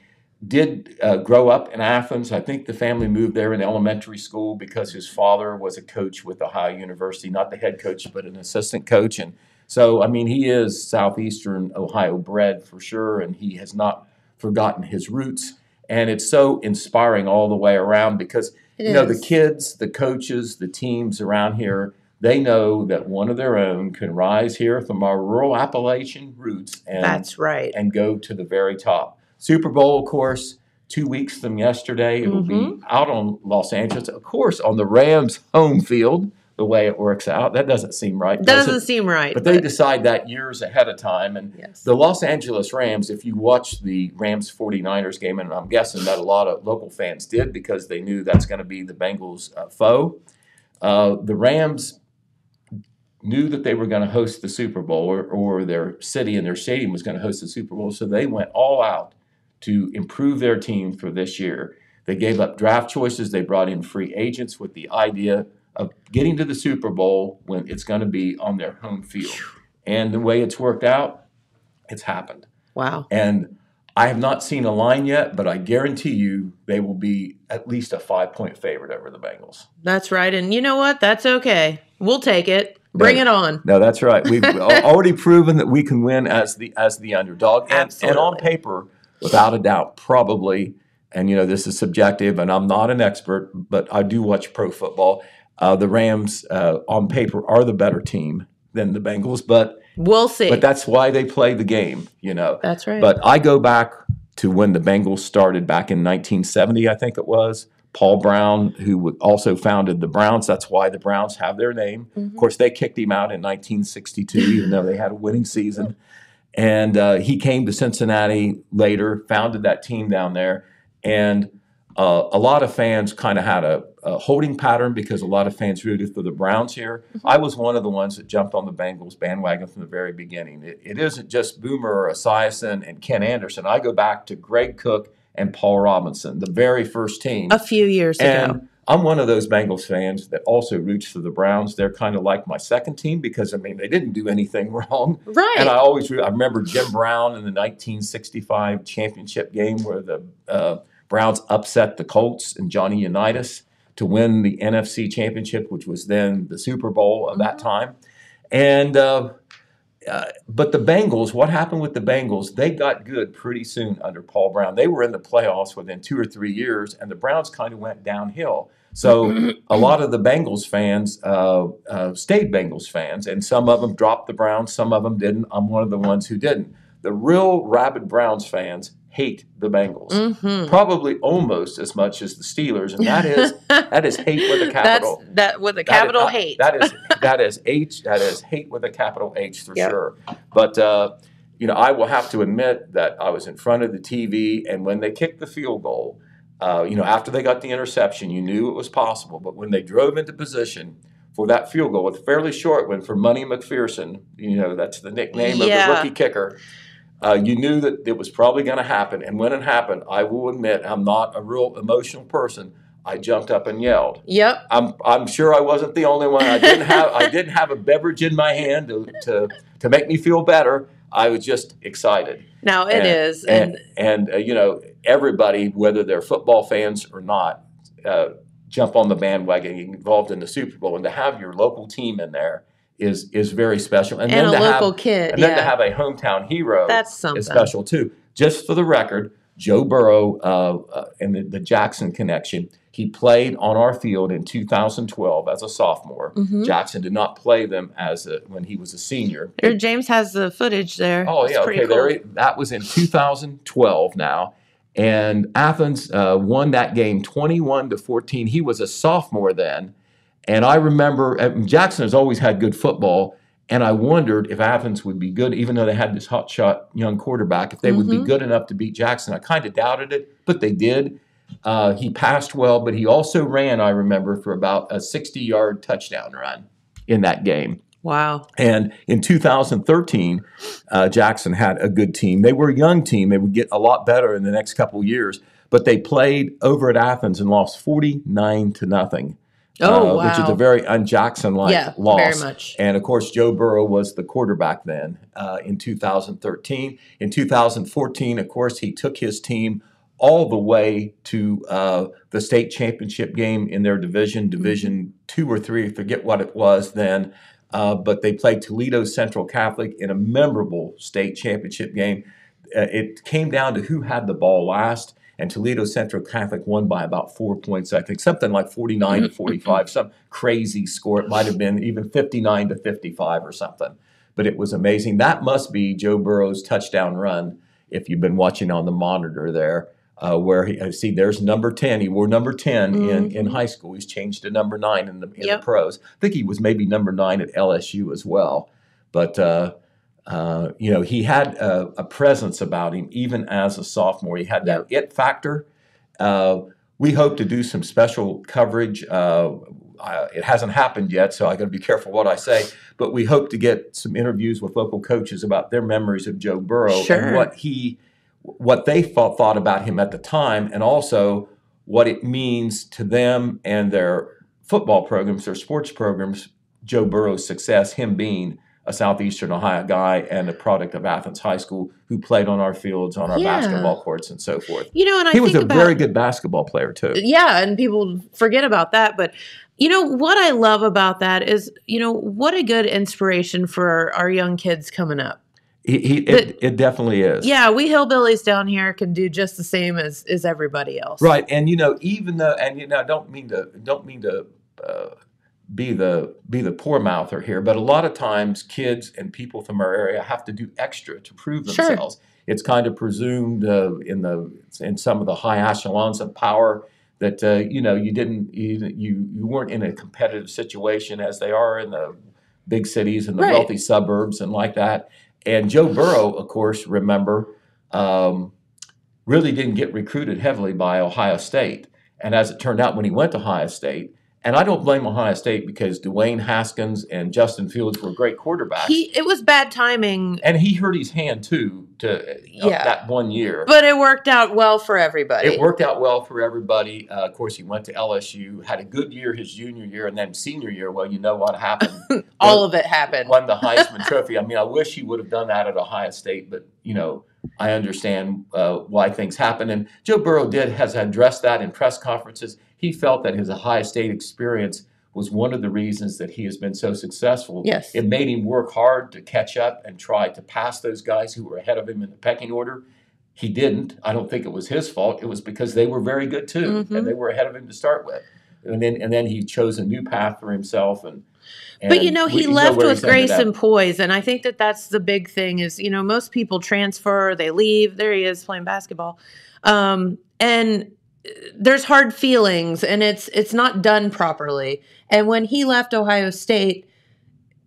did grow up in Athens. I think the family moved there in elementary school because his father was a coach with Ohio University, not the head coach, but an assistant coach. And so, I mean, he is southeastern Ohio bred for sure, and he has not forgotten his roots. And it's so inspiring all the way around because, the kids, the coaches, the teams around here, they know that one of their own can rise here from our rural Appalachian roots and go to the very top. Super Bowl, of course, 2 weeks from yesterday. It will be out on Los Angeles, of course, on the Rams' home field, the way it works out. That doesn't seem right. Doesn't seem right. But they decide that years ahead of time. And the Los Angeles Rams, if you watch the Rams 49ers game, and I'm guessing that a lot of local fans did because they knew that's going to be the Bengals' foe, the Rams knew that they were going to host the Super Bowl or their city and their stadium was going to host the Super Bowl. So they went all out to improve their team for this year. They gave up draft choices. They brought in free agents with the idea of getting to the Super Bowl when it's going to be on their home field. And the way it's worked out, it's happened. Wow. And I have not seen a line yet, but I guarantee you they will be at least a 5-point favorite over the Bengals. That's right. And you know what? That's okay. We'll take it. Bring it on. No, that's right. We've already proven that we can win as the underdog. And on paper, without a doubt, probably, and this is subjective, and I'm not an expert, but I do watch pro football. The Rams, on paper, are the better team than the Bengals, but we'll see. But that's why they play the game, That's right. But I go back to when the Bengals started back in 1970, I think it was. Paul Brown, who also founded the Browns. That's why the Browns have their name. Of course, they kicked him out in 1962, even though they had a winning season. And he came to Cincinnati later, founded that team down there. And a lot of fans kind of had a holding pattern because a lot of fans rooted for the Browns here. I was one of the ones that jumped on the Bengals bandwagon from the very beginning. It isn't just Boomer Esiason and Ken Anderson. I go back to Greg Cook and Paul Robinson, the very first team. A few years ago. I'm one of those Bengals fans that also roots for the Browns. They're kind of like my second team because, they didn't do anything wrong. Right. And I remember Jim Brown in the 1965 championship game where the Browns upset the Colts and Johnny Unitas to win the NFC championship, which was then the Super Bowl of that time. And but the Bengals, what happened with the Bengals? They got good pretty soon under Paul Brown. They were in the playoffs within 2 or 3 years, and the Browns kind of went downhill. So a lot of the Bengals fans stayed Bengals fans, and some of them dropped the Browns, some of them didn't. I'm one of the ones who didn't. The real rabid Browns fans hate the Bengals, probably almost as much as the Steelers, and that is hate with a capital. That with a capital hate. That is hate with a capital H for sure. But I will have to admit that I was in front of the TV, and when they kicked the field goal, after they got the interception, you knew it was possible. But when they drove into position, for that field goal, a fairly short one for Money McPherson. You know, that's the nickname of the rookie kicker. You knew that it was probably going to happen. And when it happened, I will admit, I'm not a real emotional person. I jumped up and yelled. Yep. I'm sure I wasn't the only one. I didn't have a beverage in my hand to make me feel better. I was just excited. No, it is. And you know, everybody, whether they're football fans or not, jump on the bandwagon, involved in the Super Bowl, and to have your local team in there is very special. And then a to local have, kid. And then to have a hometown hero That's something. is special too. Just for the record, Joe Burrow and the Jackson connection, he played on our field in 2012 as a sophomore. Jackson did not play them when he was a senior. James has the footage there. Oh, yeah. Okay, cool. That was in 2012 now. And Athens won that game 21-14. He was a sophomore then. And I remember Jackson has always had good football. And I wondered if Athens would be good, even though they had this hotshot young quarterback, if they would be good enough to beat Jackson. I kind of doubted it, but they did. He passed well, but he also ran, I remember, for about a 60-yard touchdown run in that game. Wow. And in 2013, Jackson had a good team. They were a young team. They would get a lot better in the next couple of years. But they played over at Athens and lost 49-0. Oh, wow. Which is a very un-Jackson-like loss. Very much. And, of course, Joe Burrow was the quarterback then in 2013. In 2014, of course, he took his team all the way to the state championship game in their Division 2 or 3, I forget what it was then. But they played Toledo Central Catholic in a memorable state championship game. It came down to who had the ball last, and Toledo Central Catholic won by about 4 points, I think, something like 49-45, some crazy score. It might have been even 59-55 or something. But it was amazing. That must be Joe Burrow's touchdown run, if you've been watching on the monitor there. Where there's number 10. He wore number 10 in high school. He's changed to number 9 in the pros. I think he was maybe number 9 at LSU as well. But, you know, he had a presence about him even as a sophomore. He had that it factor. We hope to do some special coverage. It hasn't happened yet, so I got to be careful what I say. But we hope to get some interviews with local coaches about their memories of Joe Burrow and what they thought about him at the time, and also what it means to them and their football programs, their sports programs, Joe Burrow's success, him being a Southeastern Ohio guy and a product of Athens High School who played on our fields, on our basketball courts and so forth. You know, and he was a very good basketball player too. Yeah, and people forget about that. But, you know, what I love about that is, you know, what a good inspiration for our young kids coming up. It definitely is. Yeah, we hillbillies down here can do just the same as everybody else. Right, and you know, even though, and you know, I don't mean to be the poor mouther here, but a lot of times kids and people from our area have to do extra to prove themselves. Sure. It's kind of presumed in some of the high echelons of power that you know, you weren't in a competitive situation as they are in the big cities and the wealthy suburbs and like that. And Joe Burrow, of course, remember, really didn't get recruited heavily by Ohio State. And as it turned out, when he went to Ohio State, and I don't blame Ohio State because Dwayne Haskins and Justin Fields were great quarterbacks. It was bad timing. And he hurt his hand, too, that 1 year. But it worked out well for everybody. It worked out well for everybody. Of course, he went to LSU, had a good year his junior year, and then senior year, well, you know what happened. All of it happened. Won the Heisman Trophy. I mean, I wish he would have done that at Ohio State, but, you know, I understand why things happen. And Joe Burrow has addressed that in press conferences. He felt that his Ohio State experience was one of the reasons that he has been so successful. Yes. It made him work hard to catch up and try to pass those guys who were ahead of him in the pecking order. He didn't. I don't think it was his fault. It was because they were very good too, and they were ahead of him to start with. And then he chose a new path for himself. But, you know, he left with grace and poise. And I think that that's the big thing is, you know, most people transfer, they leave. There he is playing basketball. And there's hard feelings and it's not done properly. And when he left Ohio State,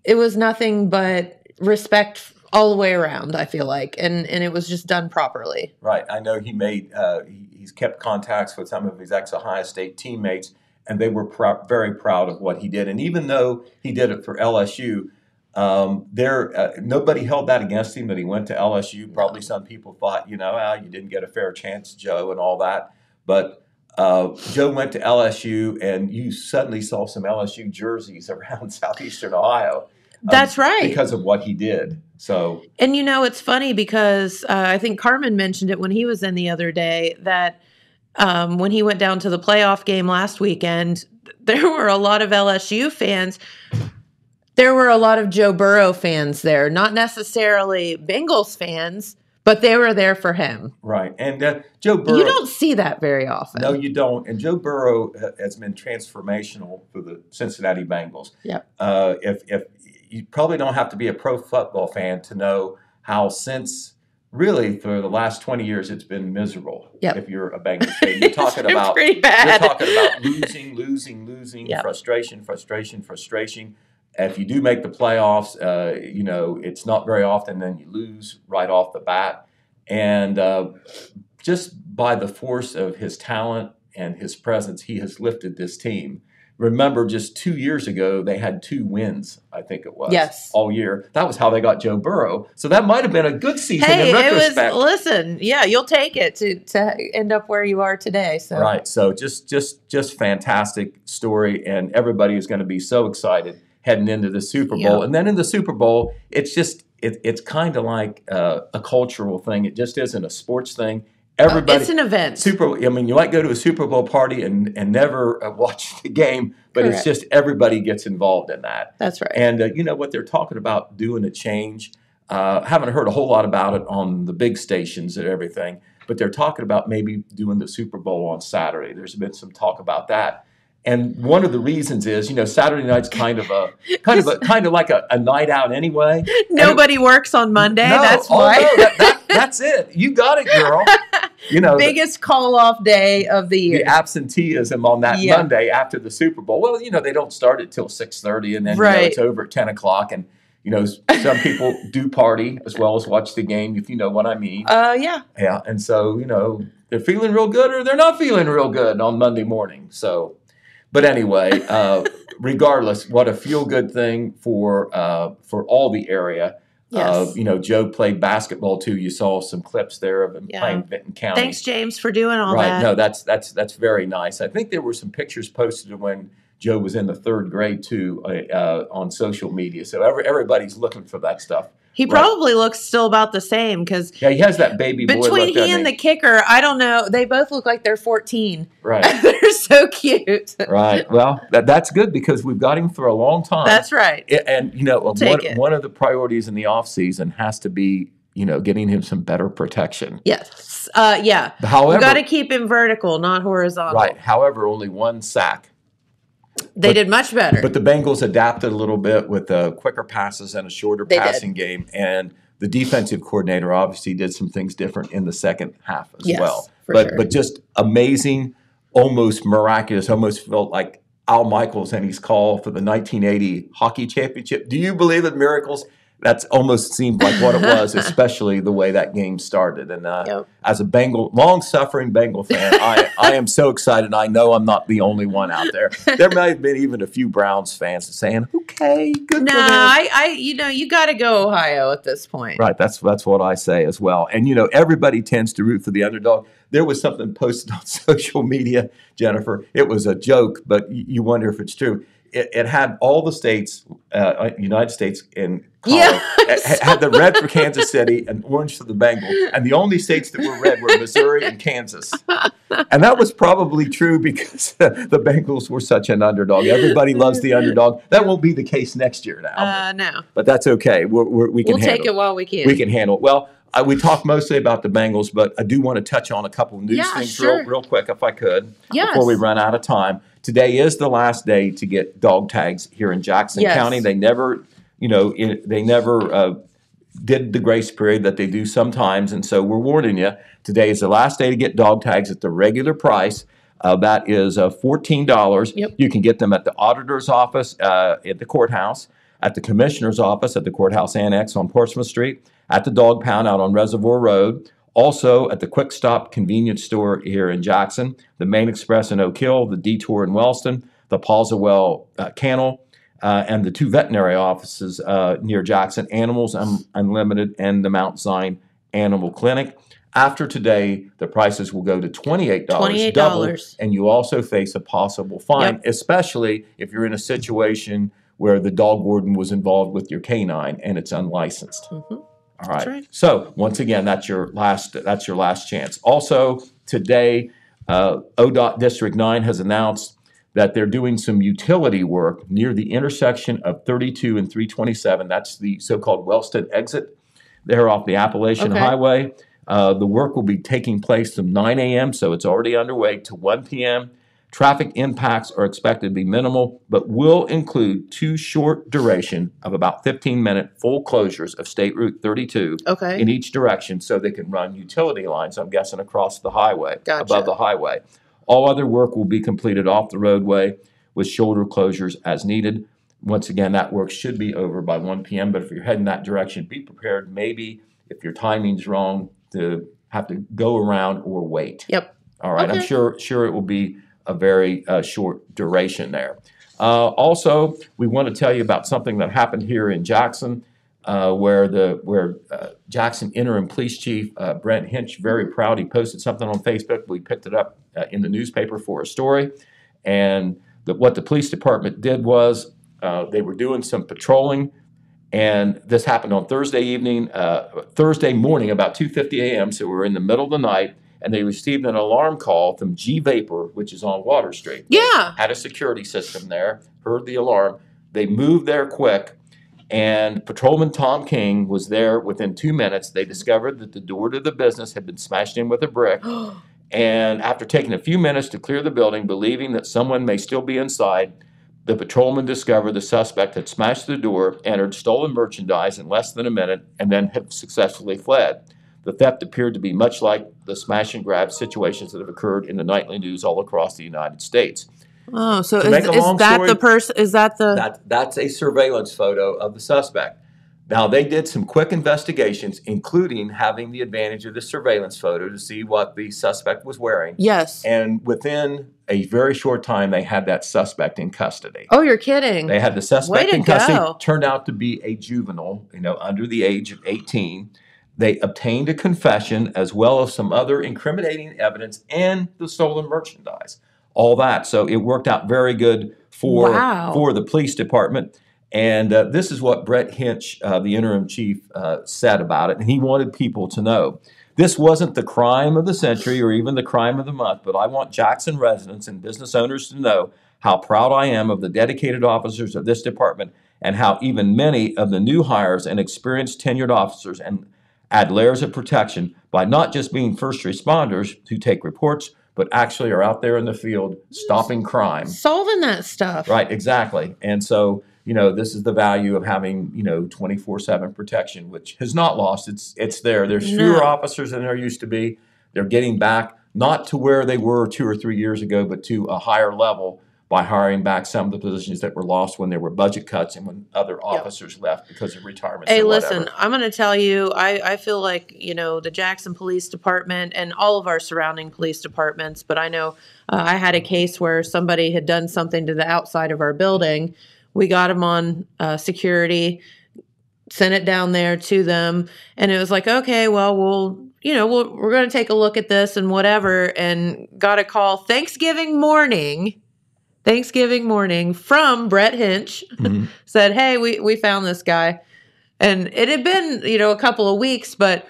it was nothing but respect all the way around, I feel like. And it was just done properly. Right. I know he's kept contacts with some of his ex-Ohio State teammates. and they were very proud of what he did. And even though he did it for LSU, nobody held that against him that he went to LSU. Probably some people thought, you didn't get a fair chance, Joe, and all that. But Joe went to LSU, and you suddenly saw some LSU jerseys around southeastern Ohio. That's right. Because of what he did. So, and it's funny because I think Carmen mentioned it when he was in the other day that when he went down to the playoff game last weekend, there were a lot of LSU fans. There were a lot of Joe Burrow fans there, not necessarily Bengals fans, but they were there for him. Right. And Joe Burrow. You don't see that very often. No, you don't. And Joe Burrow has been transformational for the Cincinnati Bengals. Yep. If you probably don't have to be a pro football fan to know how since really for the last 20 years it's been miserable. Yep. If you're a Bengals fan, you're talking about pretty bad. You're talking about losing, Yep. frustration. If you do make the playoffs, it's not very often. Then you lose right off the bat, and just by the force of his talent and his presence, he has lifted this team. Remember, just 2 years ago, they had 2 wins, I think it was, yes, all year. That was how they got Joe Burrow. So that might have been a good season in It retrospect. was, listen, yeah, you'll take it to end up where you are today. So. Right. So just fantastic story, and everybody is going to be so excited heading into the Super Bowl. Yep. And then in the Super Bowl, it's just it's kind of like a cultural thing. It just isn't a sports thing. Everybody, it's an event. You might go to a Super Bowl party and never watch the game, but Correct. It's just everybody gets involved in that. That's right. And what they're talking about doing a change. Haven't heard a whole lot about it on the big stations and everything, but they're talking about maybe doing the Super Bowl on Saturday. There's been some talk about that. And one of the reasons is, Saturday night's kind of like a night out anyway. Nobody works on Monday. No, that's why. No, that's it. You got it, girl. Biggest call off day of the year. The absenteeism on that Monday after the Super Bowl. Well, they don't start it till 6:30, and then it's over at 10 o'clock. And some people do party as well as watch the game, if you know what I mean. Yeah. Yeah, and so they're feeling real good or they're not feeling real good on Monday morning. So. But anyway, regardless, what a feel-good thing for all the area. Yes. Joe played basketball too. You saw some clips there of him playing Benton County. Thanks, James, for doing all that. Right. No, that's very nice. I think there were some pictures posted of when Joe was in the 3rd grade too on social media. So everybody's looking for that stuff. He probably looks still about the same because he has that baby boy look. Between he and the kicker, I don't know. They both look like they're 14. Right. They're so cute. Right. Well, that's good because we've got him for a long time. That's right. And one of the priorities in the off season has to be getting him some better protection. Yes. Yeah. However, you got to keep him vertical, not horizontal. Right. However, only 1 sack. They did much better. But the Bengals adapted a little bit with quicker passes and a shorter passing game. And the defensive coordinator obviously did some things different in the second half as well. But just amazing, almost miraculous, almost felt like Al Michaels and his call for the 1980 hockey championship. Do you believe in miracles? That's almost seemed like what it was, especially the way that game started. And as a long-suffering Bengal fan, I am so excited. I know I'm not the only one out there. There may have been even a few Browns fans saying, "Okay, good." No, you got to go Ohio at this point. Right, that's what I say as well. And everybody tends to root for the underdog. There was something posted on social media, Jennifer. It was a joke, but you wonder if it's true. It had all the states, United States in color. It had the red for Kansas City and orange for the Bengals. And the only states that were red were Missouri and Kansas. And that was probably true because the Bengals were such an underdog. Everybody loves the underdog. That won't be the case next year now. No. But that's okay. We can handle it. We'll take it while we can. We can handle it. Well, we talked mostly about the Bengals, but I do want to touch on a couple of news things real quick, if I could, before we run out of time. Today is the last day to get dog tags here in Jackson County. They never, did the grace period that they do sometimes, and so we're warning you. Today is the last day to get dog tags at the regular price. That is $14. Yep. You can get them at the auditor's office at the courthouse, at the commissioner's office at the courthouse annex on Portsmouth Street, at the dog pound out on Reservoir Road. Also at the Quick Stop convenience store here in Jackson, the Main Express in Oak Hill, the Detour in Wellston, the Paulswell Kennel, and the 2 veterinary offices near Jackson, Animals Unlimited and the Mount Zion Animal Clinic. After today, the prices will go to $28, double, and you also face a possible fine, especially if you're in a situation where the dog warden was involved with your canine and it's unlicensed. All right. So once again, that's your last chance. Also today, ODOT District 9 has announced that they're doing some utility work near the intersection of 32 and 327. That's the so-called Wellston exit there off the Appalachian Highway. The work will be taking place from 9 a.m., so it's already underway, to 1 p.m. Traffic impacts are expected to be minimal, but will include 2 short duration of about 15-minute full closures of State Route 32 in each direction so they can run utility lines, I'm guessing, across the highway, above the highway. All other work will be completed off the roadway with shoulder closures as needed. Once again, that work should be over by 1 p.m., but if you're heading that direction, be prepared maybe, if your timing's wrong, to have to go around or wait. All right. I'm sure it will be a very short duration there. Also, we want to tell you about something that happened here in Jackson, where Jackson Interim Police Chief Brent Hinch, very proud, he posted something on Facebook. We picked it up in the newspaper for a story, and what the police department did was they were doing some patrolling. And this happened on Thursday morning, about 2:50 a.m., so we were in the middle of the night, and they received an alarm call from G Vapor, which is on Water Street. Had a security system there, heard the alarm. They moved there quick, and Patrolman Tom King was there within 2 minutes. They discovered that the door to the business had been smashed in with a brick, and after taking a few minutes to clear the building, believing that someone may still be inside, the patrolman discovered the suspect had smashed the door, entered stolen merchandise in less than a minute, and then had successfully fled. The theft appeared to be much like the smash and grab situations that have occurred in the nightly news all across the United States. Oh, so is that the person? Is that the? That's a surveillance photo of the suspect. Now, they did some quick investigations, including having the advantage of the surveillance photo to see what the suspect was wearing. And within a very short time, they had that suspect in custody. Oh, you're kidding. They had the suspect in custody. Turned out to be a juvenile, under the age of 18. They obtained a confession as well as some other incriminating evidence and the stolen merchandise. All that. So it worked out very good for the police department. And this is what Brett Hinch, the interim chief, said about it. And he wanted people to know, this wasn't the crime of the century or even the crime of the month, but I want Jackson residents and business owners to know how proud I am of the dedicated officers of this department and how even many of the new hires and experienced tenured officers and add layers of protection by not just being first responders who take reports, but actually are out there in the field stopping crime. Solving that stuff. Right, exactly. And so, this is the value of having, 24/7 protection, which has not lost. It's there. There's fewer officers than there used to be. They're getting back, not to where they were 2 or 3 years ago, but to a higher level by hiring back some of the positions that were lost when there were budget cuts and when other officers left because of retirement. Hey, listen, I'm going to tell you, I feel like, the Jackson Police Department and all of our surrounding police departments, but I know I had a case where somebody had done something to the outside of our building. We got them on security, sent it down there to them, and it was like, okay, well, we're going to take a look at this and whatever, and got a call Thanksgiving morning from Brett Hinch. Said, hey, we found this guy. And it had been, a couple of weeks, but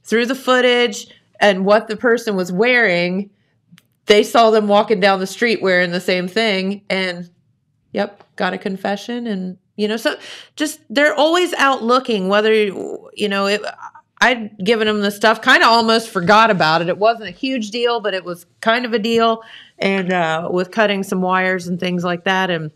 through the footage and what the person was wearing, they saw them walking down the street wearing the same thing. And, got a confession. And, so just they're always out looking, whether, I'd given them the stuff, kind of almost forgot about it. It wasn't a huge deal, but it was kind of a deal. And with cutting some wires and things like that, and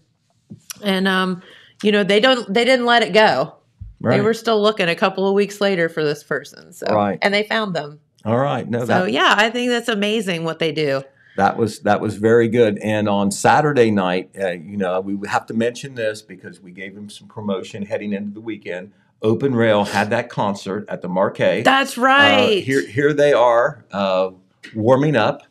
they didn't let it go. Right. They were still looking a couple of weeks later for this person. So and they found them. All right. I think that's amazing what they do. That was very good. And on Saturday night, we have to mention this because we gave them some promotion heading into the weekend. Open Rail had that concert at the Marquee. That's right. Here they are warming up.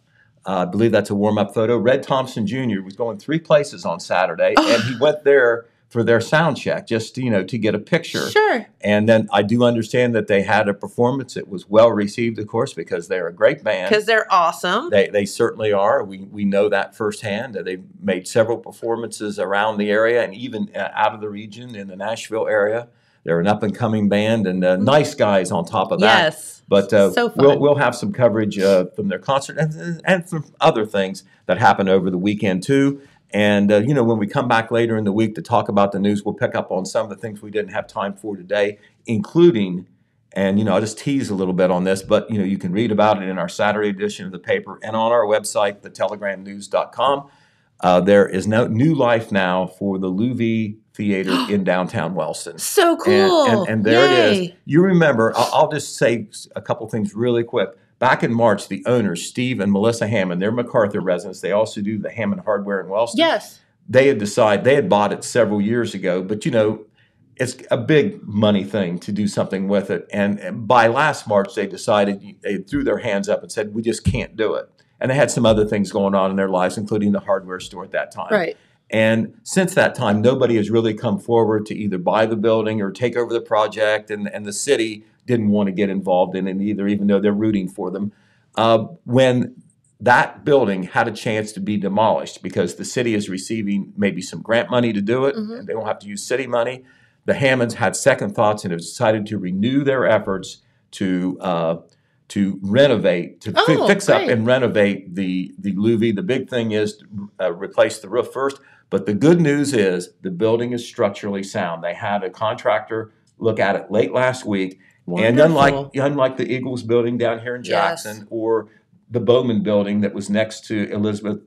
I believe that's a warm-up photo. Red Thompson Jr. was going 3 places on Saturday, and he went there for their sound check, just to get a picture. Sure. And then I do understand that they had a performance. It was well received, of course, because they're a great band. Because they're awesome. They certainly are. We know that firsthand. They've made several performances around the area and even out of the region in the Nashville area. They're an up-and-coming band, and nice guys on top of that. Yes. But so fun. we'll have some coverage from their concert and from other things that happened over the weekend, too. And, when we come back later in the week to talk about the news, we'll pick up on some of the things we didn't have time for today, including, and, I'll just tease a little bit on this, but, you can read about it in our Saturday edition of the paper and on our website, thetelegramnews.com. There is no new life now for the Louis Theater in downtown Wellston. So cool. And there it is. You remember, I'll just say a couple things really quick. Back in March, the owners, Steve and Melissa Hammond, they're MacArthur residents. They also do the Hammond Hardware in Wellston. Yes. They had bought it several years ago, but it's a big money thing to do something with it. And by last March, they threw their hands up and said, we just can't do it. And they had some other things going on in their lives, including the hardware store at that time. Right. And since that time, nobody has really come forward to either buy the building or take over the project, and the city didn't want to get involved in it either, even though they're rooting for them. When that building had a chance to be demolished because the city is receiving maybe some grant money to do it, and they don't have to use city money, the Hammonds had second thoughts and have decided to renew their efforts to renovate, fix up and renovate the Louis. The big thing is to replace the roof first. But the good news is the building is structurally sound. They had a contractor look at it late last week. Wonderful. And unlike the Eagles building down here in Jackson or the Bowman building that was next to Elizabeth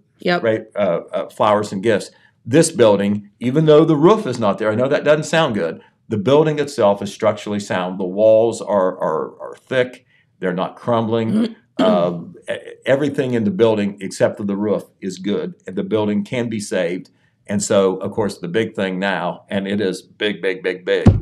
Flowers and Gifts, this building, even though the roof is not there, I know that doesn't sound good, the building itself is structurally sound. The walls are thick. They're not crumbling. Everything in the building except for the roof is good, and the building can be saved. And so, of course, the big thing now, and it is big,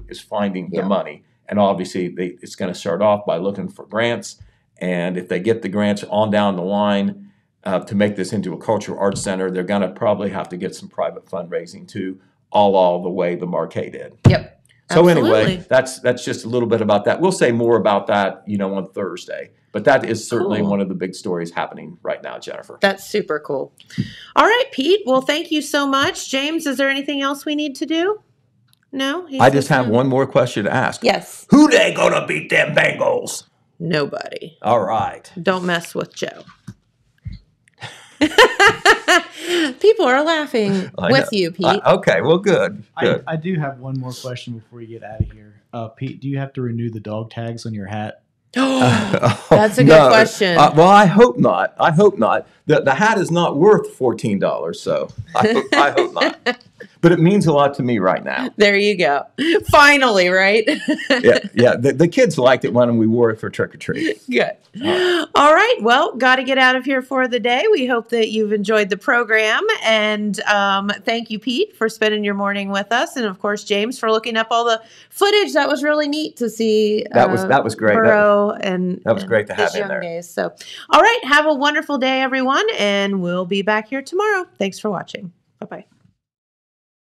is finding the money. And obviously, it's going to start off by looking for grants. And if they get the grants on down the line to make this into a cultural arts center, they're going to probably have to get some private fundraising too, all the way the Marquee did. Yep. So Absolutely. anyway, that's just a little bit about that. We'll say more about that, on Thursday. But that is certainly one of the big stories happening right now, Jennifer. That's super cool. All right, Pete. Well, thank you so much. James, is there anything else we need to do? No? I just have one more question to ask. Yes. Who they gonna beat them Bengals? Nobody. All right. Don't mess with Joe. People are laughing with you, Pete. Okay, well, good. I do have one more question before you get out of here. Pete, do you have to renew the dog tags on your hat? That's a good question. Well, I hope not. The hat is not worth $14, so I hope not. But it means a lot to me right now. There you go. Finally, right? Yeah. The kids liked it when we wore it for trick or treat. Good. All right. Well, got to get out of here for the day. We hope that you've enjoyed the program. And thank you, Pete, for spending your morning with us. And, of course, James, for looking up all the footage. That was really neat to see. That was great. Burrow That was great to have his in young there. days. So, all right. Have a wonderful day, everyone. And we'll be back here tomorrow. Thanks for watching. Bye-bye.